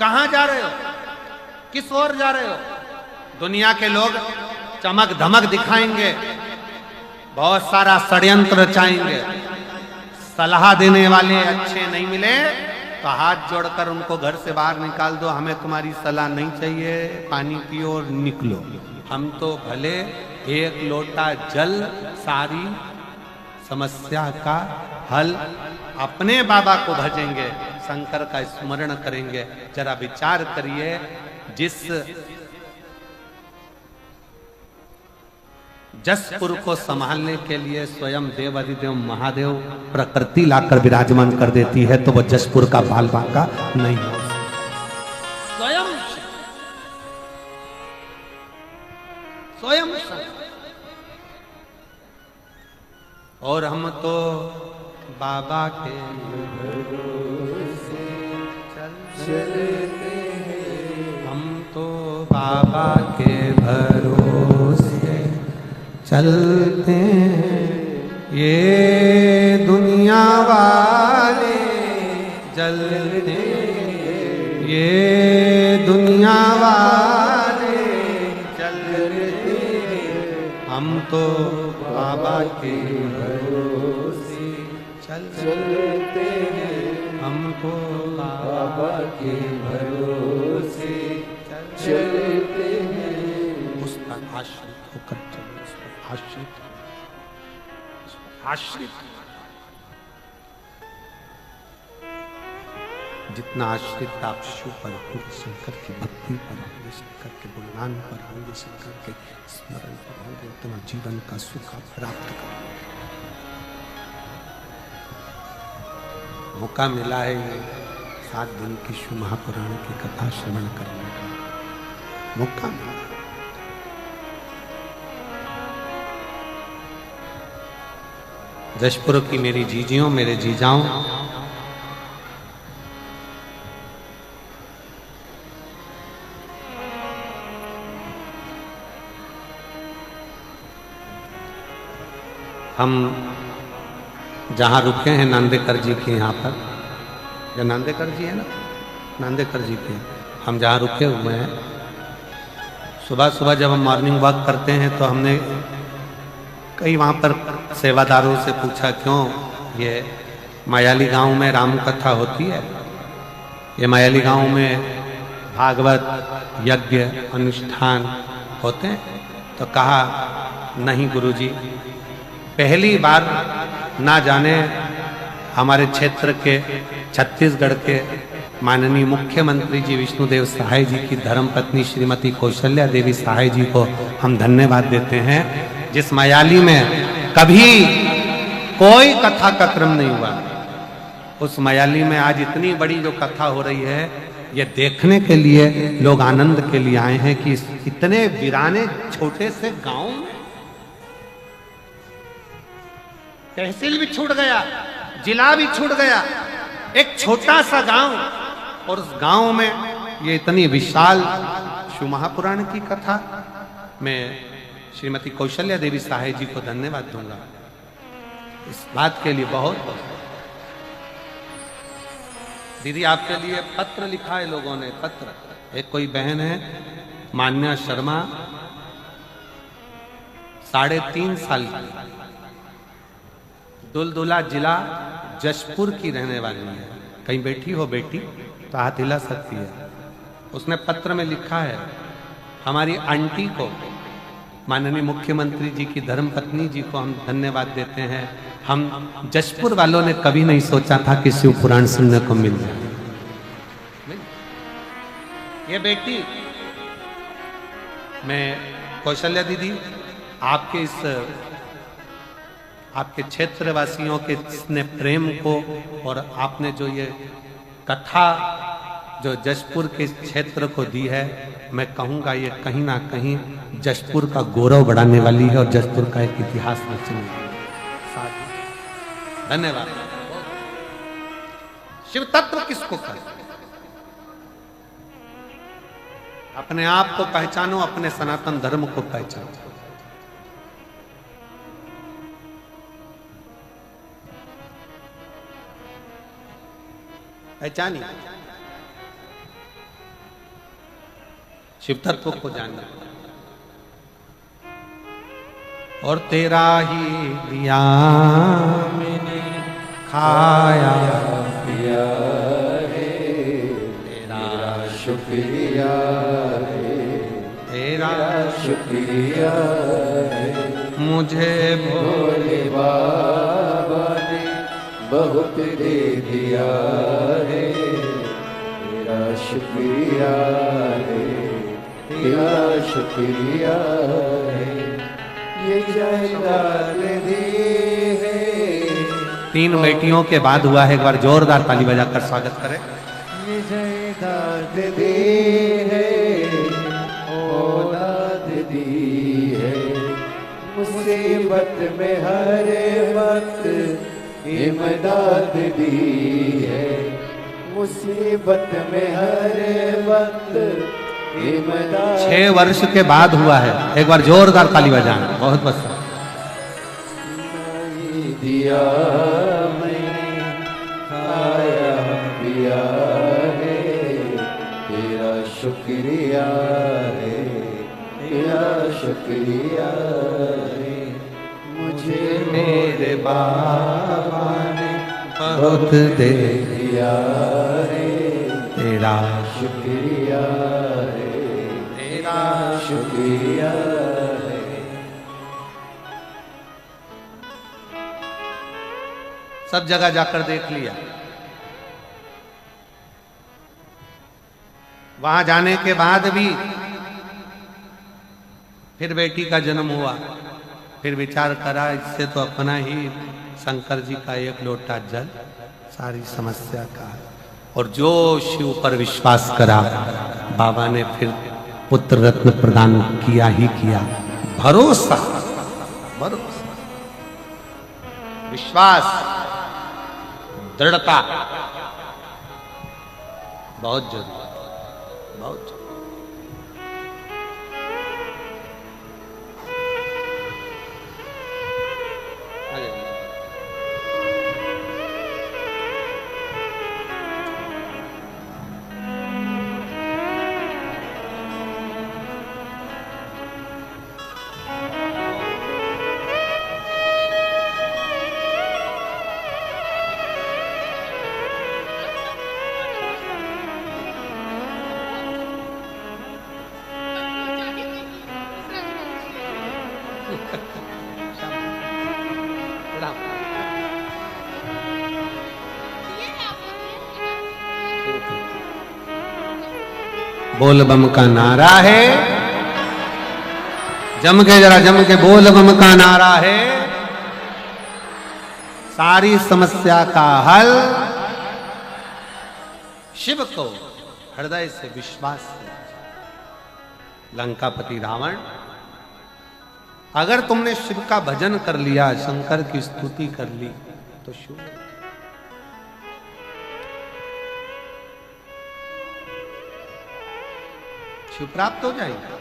कहां जा रहे हो, किस ओर जा रहे हो? दुनिया के लोग चमक धमक दिखाएंगे, बहुत सारा षड्यंत्र रचाएंगे। सलाह देने वाले अच्छे नहीं मिले तो हाथ जोड़कर उनको घर से बाहर निकाल दो, हमें तुम्हारी सलाह नहीं चाहिए, पानी पियो और निकलो। हम तो भले 1 लोटा जल सारी समस्या का हल, अपने बाबा को भजेंगे, शंकर का स्मरण करेंगे। जरा विचार करिए, जिस जसपुर को संभालने के लिए स्वयं देवाधिदेव महादेव प्रकृति लाकर विराजमान कर देती है, तो वह जसपुर का बाल बांका नहीं हो। स्वयं और हम तो बाबा के भरोसे चलते हैं, हम तो बाबा के भरोसे चलते हैं। ये दुनिया वाले जलते, ये दुनिया वाले जलते, हम तो बाबा के भरोसे चलते हैं, हमको बाबा के भरोसे चलते हैं। उस पर आश्रित होकर चलो, उस पर आश्रित, आश्रित। जितना आश्रित आप शिव पर होंगे, शंकर की भक्ति पर होंगे, शंकर के गुणगान पर होंगे, शंकर के स्मरण पर होंगे, उतना जीवन का सुख आप प्राप्त करेंगे। मौका मिला है ये 7 दिन की शिव महापुराण की कथा श्रवण करने का मौका मिला। जशपुर की मेरी जीजियों, मेरे जीजाओं, हम जहाँ रुके हैं नांदेकर जी के यहाँ पर, या नांदेकर जी है ना, नांदेकर जी के हम जहाँ रुके हुए हैं, सुबह सुबह जब हम मॉर्निंग वॉक करते हैं तो हमने कई वहाँ पर सेवादारों से पूछा, क्यों ये मायाली गांव में राम कथा होती है, ये मायाली गांव में भागवत यज्ञ अनुष्ठान होते हैं? तो कहा नहीं गुरुजी, पहली बार ना जाने हमारे क्षेत्र के छत्तीसगढ़ के माननीय मुख्यमंत्री जी विष्णुदेव सहाय जी की धर्मपत्नी श्रीमती कौशल्या देवी सहाय जी को हम धन्यवाद देते हैं, जिस मायाली में कभी कोई कथा का क्रम नहीं हुआ, उस मायाली में आज इतनी बड़ी जो कथा हो रही है, ये देखने के लिए लोग आनंद के लिए आए हैं कि इतने वीराने छोटे से गांव में तहसील भी छूट गया, जिला भी छूट गया, एक छोटा सा गांव, और उस गांव में ये इतनी विशाल शिव महापुराण की कथा। मैं श्रीमती कौशल्या देवी सहाय जी को धन्यवाद दूंगा इस बात के लिए, बहुत बहुत। दीदी आपके लिए पत्र लिखा है लोगों ने, पत्र। एक कोई बहन है मान्या शर्मा, 3.5 साल की, दुलदुला जिला जशपुर की रहने वाली है। कहीं बैठी हो बेटी तो हाथ हिला सकती है। उसने पत्र में लिखा है, हमारी आंटी को, माननीय मुख्यमंत्री जी की धर्मपत्नी जी को हम धन्यवाद देते हैं। हम जशपुर वालों ने कभी नहीं सोचा था कि शिव पुराण सुनने को मिल जाए। ये बेटी, मैं कौशल्या दीदी आपके आपके क्षेत्रवासियों के इसने प्रेम को, और आपने जो ये कथा जो जशपुर के क्षेत्र को दी है, मैं कहूंगा ये कहीं ना कहीं जशपुर का गौरव बढ़ाने वाली है और जशपुर का एक इतिहास रचने वाली है। धन्यवाद। शिव तत्व किसको कहते हैं? अपने आप को पहचानो, अपने सनातन धर्म को पहचानो। पहचानिए, शिव तत्व को जानना, और तेरा ही दिया मैंने खाया पिया है, तेरा शुक्रिया है, तेरा शुक्रिया है। मुझे भोले बाबा ने बहुत दे दिया है, तेरा शुक्रिया है, तेरा शुक्रिया है। ये जायदाद दी है। 3 बेटियों के बाद हुआ है। एक बार जोरदार ताली बजाकर स्वागत करें। ये जायदाद दी है, औलाद दी है, मुसीबत में हर वक्त इमदाद दी है, मुसीबत में हर वक्त इमदाद। 6 वर्ष के बाद हुआ है। एक बार जोरदार ताली बजाना। बहुत बस नहीं दिया मैंने खाया पिया है, तेरा शुक्रिया है, तेरा शुक्रिया है। मुझे मेरे बाबा ने बहुत दे दिया है, तेरा शुक्रिया है, तेरा शुक्रिया है। सब जगह जाकर देख लिया। वहां जाने के बाद भी फिर बेटी का जन्म हुआ। फिर विचार करा, इससे तो अपना ही शंकर जी का 1 लोटा जल सारी समस्या का। और जो शिव पर विश्वास करा, बाबा ने फिर पुत्र रत्न प्रदान किया ही किया। भरोसा, भरोसा, विश्वास, दृढ़ता बहुत जरूरी, बहुत जरूरी। बोल बम का नारा है, जम के जरा जम के बोल बम का नारा है। सारी समस्या का हल शिव को हृदय से विश्वास है। लंकापति रावण, अगर तुमने शिव का भजन कर लिया, शंकर की स्तुति कर ली, तो शिव शिव प्राप्त हो जाएंगे।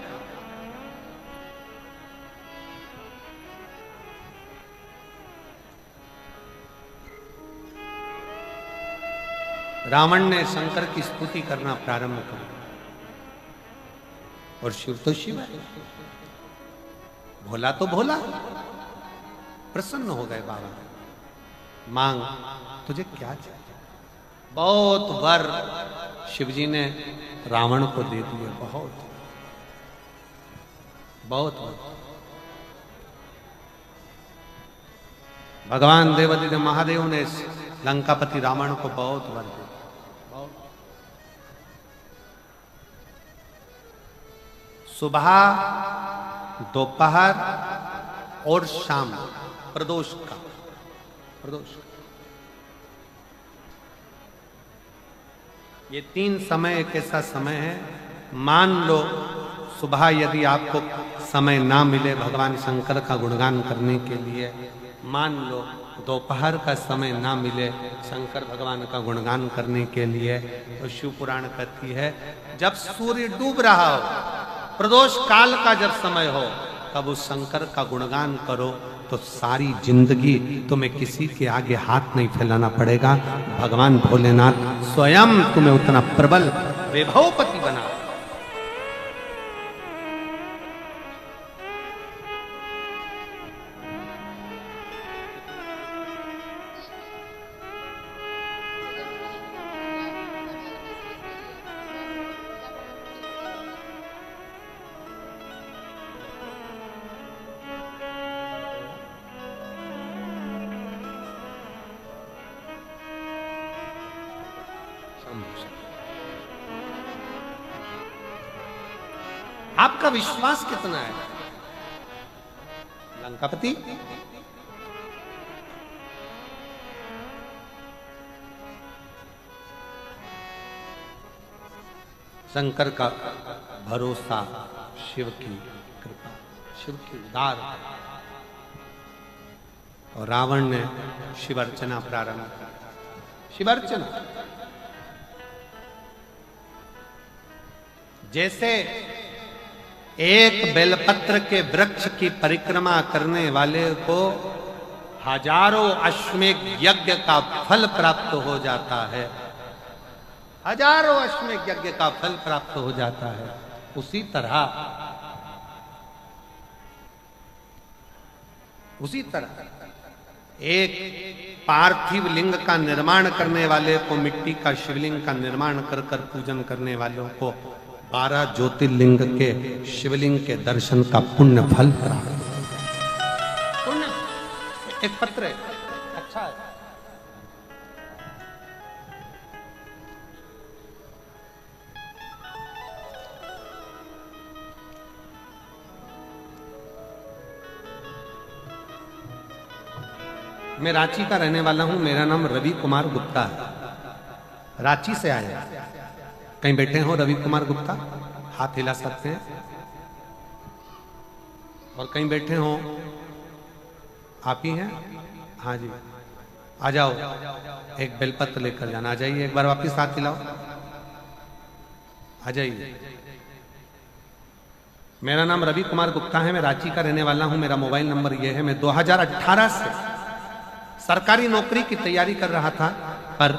रावण ने शंकर की स्तुति करना प्रारंभ कर दिया, और शिव तो शिव है, भोला तो भोला। प्रसन्न हो गए बाबा, मांग तुझे क्या चाहिए। बहुत वर शिवजी ने रावण को दे दिए, बहुत बहुत वर। भगवान देवादिदेव महादेव ने लंकापति रावण को बहुत वर दिया। सुबह, दोपहर और शाम, प्रदोष का ये 3 समय एक ऐसा समय है, मान लो सुबह यदि आपको समय ना मिले भगवान शंकर का गुणगान करने के लिए, मान लो दोपहर का समय ना मिले शंकर भगवान का गुणगान करने के लिए, तो शिव पुराण कहती है जब सूर्य डूब रहा हो, प्रदोष काल का जब समय हो, तब उस शंकर का गुणगान करो, तो सारी जिंदगी तुम्हें किसी के आगे हाथ नहीं फैलाना पड़ेगा। भगवान भोलेनाथ स्वयं तुम्हें उतना प्रबल वैभवपति बना। आपका विश्वास कितना है लंकापति? शंकर का भरोसा, शिव की कृपा, शिव की उदार। और रावण ने शिव अर्चना प्रारंभ की। शिव अर्चना जैसे एक बेलपत्र के वृक्ष की परिक्रमा करने वाले को हजारों अश्वमेध यज्ञ का फल प्राप्त हो जाता है, हजारों अश्वमेध यज्ञ का फल प्राप्त हो जाता है, उसी तरह एक पार्थिव लिंग का निर्माण करने वाले को, मिट्टी का शिवलिंग का निर्माण कर कर पूजन करने वालों को 12 ज्योतिर्लिंग के शिवलिंग के दर्शन का पुण्य फल प्राप्त। पुण्य एक पत्र है, अच्छा है। मैं रांची का रहने वाला हूं, मेरा नाम रवि कुमार गुप्ता है, रांची से आया। कहीं बैठे हो रवि कुमार गुप्ता? हाथ हिला सकते हैं। और कहीं बैठे हो, आप ही हैं? हाँ जी, आ जाओ, एक बेलपत्र लेकर जाना। आ जाइए, एक बार वापिस हाथ हिलाओ, आ जाइए। मेरा नाम रवि कुमार गुप्ता है, मैं रांची का रहने वाला हूं। मेरा मोबाइल नंबर यह है। मैं 2018 से सरकारी नौकरी की तैयारी कर रहा था, पर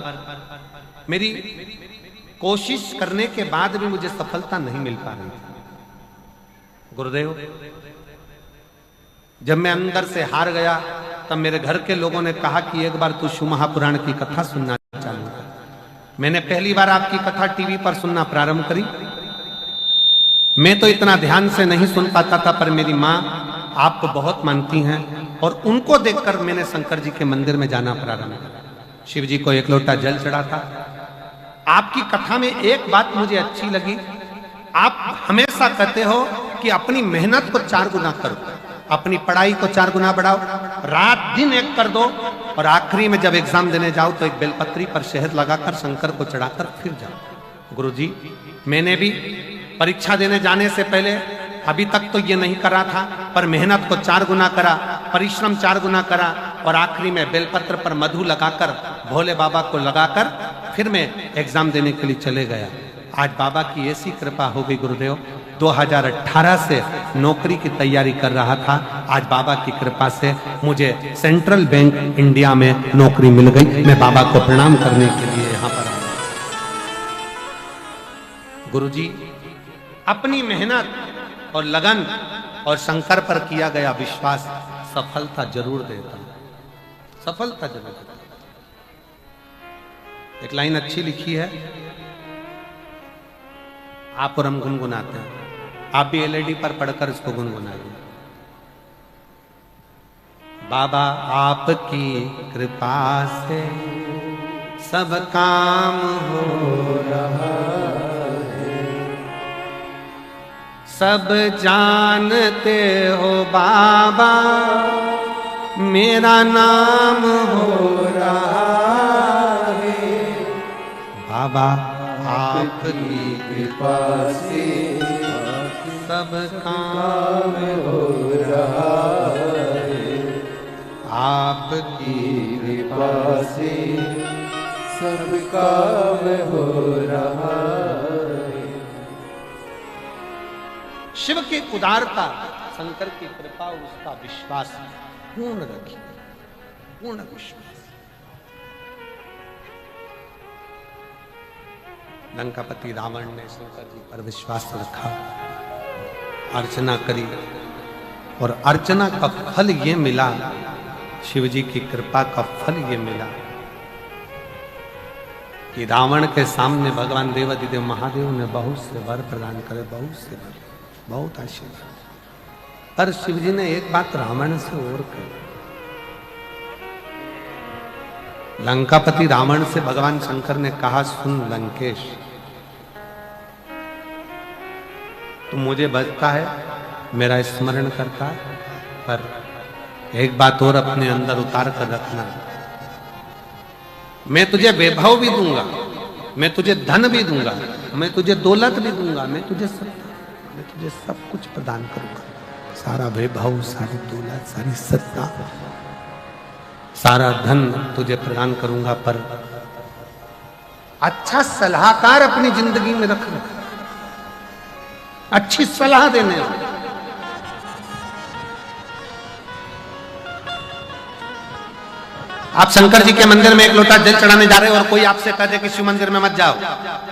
मेरी कोशिश करने के बाद भी मुझे सफलता नहीं मिल पा रही थी। गुरुदेव, जब मैं अंदर से हार गया, तब मेरे घर के लोगों ने कहा कि एक बार तू शिव महापुराण की कथा सुनना चालू कर। मैंने पहली बार आपकी कथा टीवी पर सुनना प्रारंभ करी। मैं तो इतना ध्यान से नहीं सुन पाता था, पर मेरी माँ आपको बहुत मानती हैं, और उनको देखकर मैंने शंकर जी के मंदिर में जाना प्रारंभ किया। शिव जी को एक लोटा जल चढ़ा था। आपकी कथा में एक बात मुझे अच्छी लगी, आप हमेशा कहते हो कि अपनी मेहनत को 4 गुना करो, अपनी पढ़ाई को 4 गुना बढ़ाओ, रात दिन एक कर दो, और आखिरी में जब एग्जाम देने जाओ तो एक बेलपत्री पर शहद लगाकर शंकर को चढ़ाकर फिर जाओ। गुरुजी, मैंने भी परीक्षा देने जाने से पहले अभी तक तो ये नहीं करा था, पर मेहनत को 4 गुना करा, परिश्रम 4 गुना करा, और आखिरी में बेलपत्र पर मधु लगाकर, भोले बाबा को लगाकर फिर मैं एग्जाम देने के लिए चले गया। आज बाबा की ऐसी कृपा हो गई गुरुदेव, 2018 से नौकरी की तैयारी कर रहा था, आज बाबा की कृपा से मुझे सेंट्रल बैंक इंडिया में नौकरी मिल गई। मैं बाबा को प्रणाम करने के लिए यहां पर आया। गुरुजी अपनी मेहनत और लगन और शंकर पर किया गया विश्वास सफलता जरूर देता, सफलता जरूर देता। एक लाइन अच्छी लिखी है, आप और हम गुनगुनाते हैं, आप भी एलईडी पर पढ़कर इसको गुनगुनाइए। बाबा आपकी कृपा से सब काम हो रहा है, सब जानते हो बाबा मेरा नाम हो रहा है। बाबा आपकी कृपा से सब काम हो रहा है, आपकी कृपा से सब काम हो रहा है। शिव की उदारता, शंकर की कृपा, उसका विश्वास पूर्ण रखिए, पूर्ण विश्वास। लंकापति रावण ने शंकर जी पर विश्वास रखा, अर्चना करी और अर्चना का फल ये मिला, शिव जी की कृपा का फल ये मिला कि रावण के सामने भगवान देवादिदेव महादेव ने बहुत से वर प्रदान करे, बहुत से वर, बहुत आशीर्वाद। पर शिव जी ने एक बात रावण से और कही। लंकापति रावण से भगवान शंकर ने कहा, सुन लंकेश, तू मुझे बचता है, मेरा स्मरण करता है, पर एक बात और अपने अंदर उतार कर रखना, मैं तुझे वैभव भी दूंगा, मैं तुझे धन भी दूंगा, मैं तुझे दौलत भी दूंगा, मैं तुझे सब कुछ प्रदान करूंगा, सारा वैभव, सारी दौलत, सारी सत्ता, सारा धन तुझे प्रदान करूंगा, पर अच्छा सलाहकार अपनी जिंदगी में रखना, अच्छी सलाह देने। आप शंकर जी के मंदिर में एक लोटा जल चढ़ाने जा रहे हो और कोई आपसे कह दे कि शिव मंदिर में मत जाओ,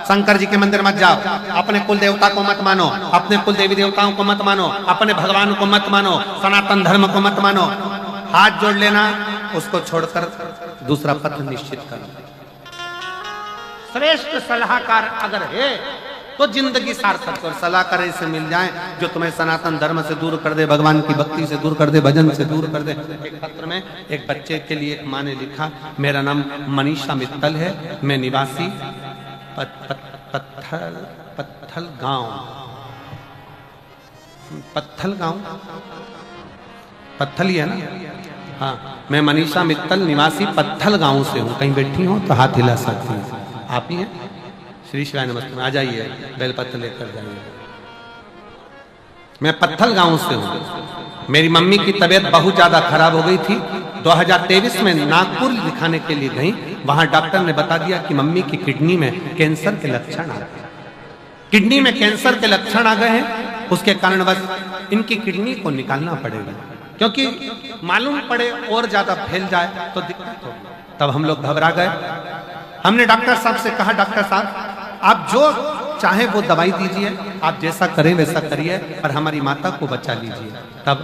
शंकर जी के मंदिर मत जाओ, अपने कुल देवता को मत मानो, अपने कुल देवी देवताओं को मत मानो, अपने भगवान को मत मानो, सनातन धर्म को मत मानो, हाथ जोड़ लेना, उसको छोड़कर दूसरा पथ निश्चित करो। श्रेष्ठ सलाहकार अगर है तो जिंदगी सार्थक, और सलाहकार ऐसे मिल जाए जो तुम्हें सनातन धर्म से दूर कर दे, भगवान की भक्ति से दूर कर दे, भजन से दूर कर दे। एक पत्र में एक बच्चे के लिए एक माँ ने लिखा, मेरा नाम मनीषा मित्तल है, मैं निवासी पत्थल गांव, पत्थल ही है ना, हाँ, मैं मनीषा मित्तल निवासी पत्थल गांव से हूँ। कहीं बैठी हो तो हाथ हिला सकती हैं, आप ही हैं? श्री शिवाय नमस्ते, आ जाइए, बेलपत्र लेकर जाइए। मैं पत्थल गांव से हूँ। मेरी मम्मी की तबीयत बहुत ज्यादा खराब हो गई थी। 2023 में नागपुर दिखाने के लिए गई, वहां डॉक्टर ने बता दिया कि मम्मी की किडनी में कैंसर के लक्षण आ गए, किडनी में कैंसर के लक्षण आ गए हैं, उसके कारण बस इनकी किडनी को निकालना पड़ेगा, क्योंकि मालूम पड़े और ज्यादा फैल जाए तो दिक्कत होगी। तब हम लोग घबरा गए। हमने डॉक्टर साहब से कहा, डॉक्टर साहब आप जो चाहे वो दवाई दीजिए, आप जैसा करें वैसा करिए, पर हमारी माता को बचा लीजिए। तब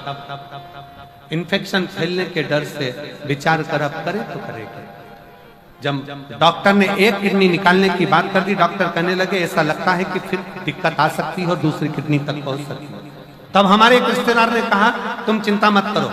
इन्फेक्शन फैलने के डर से विचार कर अब करें तो करेंगे। जब डॉक्टर ने एक किडनी निकालने की बात कर दी, डॉक्टर कहने लगे ऐसा लगता है कि फिर दिक्कत आ सकती है और दूसरी किडनी तक पहुंच सकती है। तब हमारे एक रिश्तेदार ने कहा, तुम चिंता मत करो,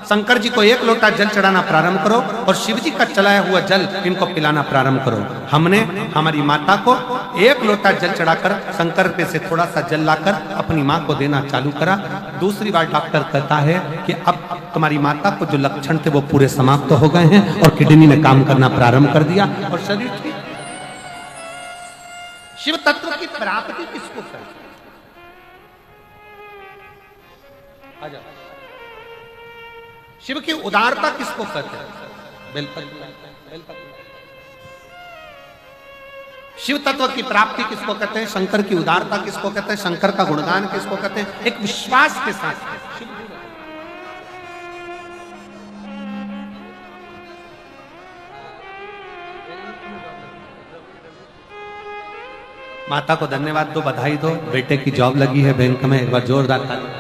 शंकर जी को एक लोटा जल चढ़ाना प्रारंभ करो और शिव जी का चलाया हुआ जल इनको पिलाना प्रारंभ करो। हमने हमारी माता को एक लोटा जल चढ़ाकर शंकर पे से थोड़ा सा जल लाकर अपनी माँ को देना चालू करा। दूसरी बार डॉक्टर कहता है कि अब तुम्हारी माता को जो लक्षण थे वो पूरे समाप्त हो गए हैं और किडनी ने काम करना प्रारंभ कर दिया और शरीर ठीक। शिव तत्व की प्राप्ति किसको करती? शिव की उदारता किसको कहते हैं? बेलपत्र। शिव तत्व की प्राप्ति किसको कहते हैं, शंकर की उदारता किसको कहते हैं, शंकर का गुणगान किसको कहते हैं, एक विश्वास के साथ। माता को धन्यवाद दो, बधाई दो, बेटे की जॉब लगी है बैंक में, एक बार जोरदार ताली।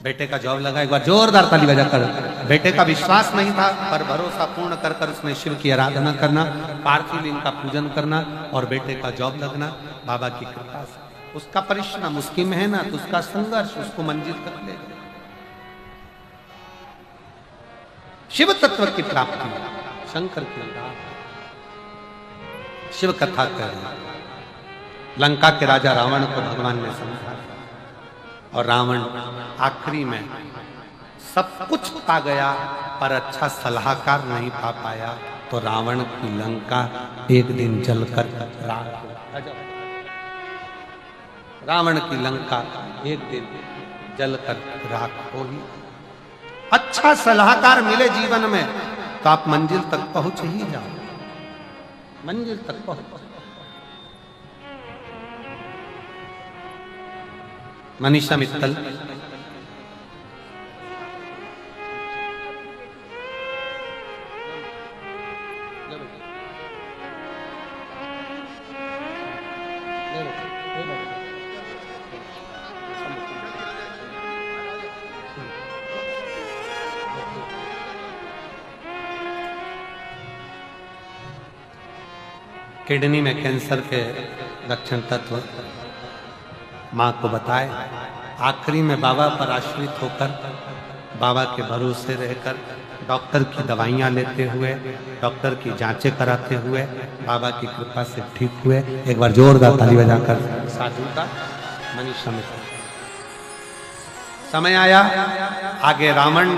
बेटे का जॉब लगा, एक बार जोरदार ताली बजाकर। बेटे का विश्वास नहीं था पर भरोसा पूर्ण कर कर उसने शिव की आराधना करना, पार्थिव लिंग का पूजन करना और बेटे का जॉब लगना बाबा की कृपा से। उसका परिश्रम, उसकी मेहनत, उसका संघर्ष उसको मंजिल तक ले गया। शिव तत्व की प्राप्ति, शंकर की शिव कथा कर लंका के राजा रावण को भगवान ने समझाया और रावण आखिरी में सब कुछ पा गया पर अच्छा सलाहकार नहीं पा पाया, तो रावण की लंका एक दिन जलकर राख हो। रावण की लंका एक दिन जलकर राख हो ही। अच्छा सलाहकार मिले जीवन में तो आप मंजिल तक पहुंच ही जाओ, मंजिल तक पहुंच। मनीषा मित्तल किडनी में कैंसर के लक्षण तत्व माँ को बताए। आखिरी में बाबा पर आश्रित होकर, बाबा के भरोसे रहकर, डॉक्टर की दवाइयाँ लेते हुए, डॉक्टर की जांचें कराते हुए बाबा की कृपा से ठीक हुए। एक बार जोरदार ताली बजाकर साधु का मनीषा में। समय आया, आगे रावण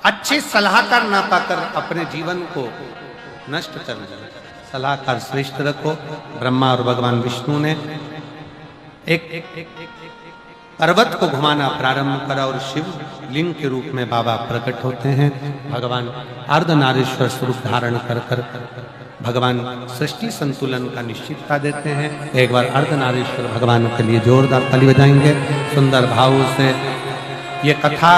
अच्छे सलाहकार ना पाकर अपने जीवन को नष्ट कर दिया। सलाहकार श्रेष्ठ रखो। ब्रह्मा और भगवान विष्णु ने एक पर्वत को घुमाना प्रारंभ करा और शिव लिंग के रूप में बाबा प्रकट होते हैं। भगवान अर्धनारीश्वर स्वरूप धारण कर कर भगवान सृष्टि संतुलन का निश्चितता देते हैं। एक बार अर्धनारीश्वर भगवान के लिए जोरदार ताली बजाएंगे। सुंदर भाव से ये कथा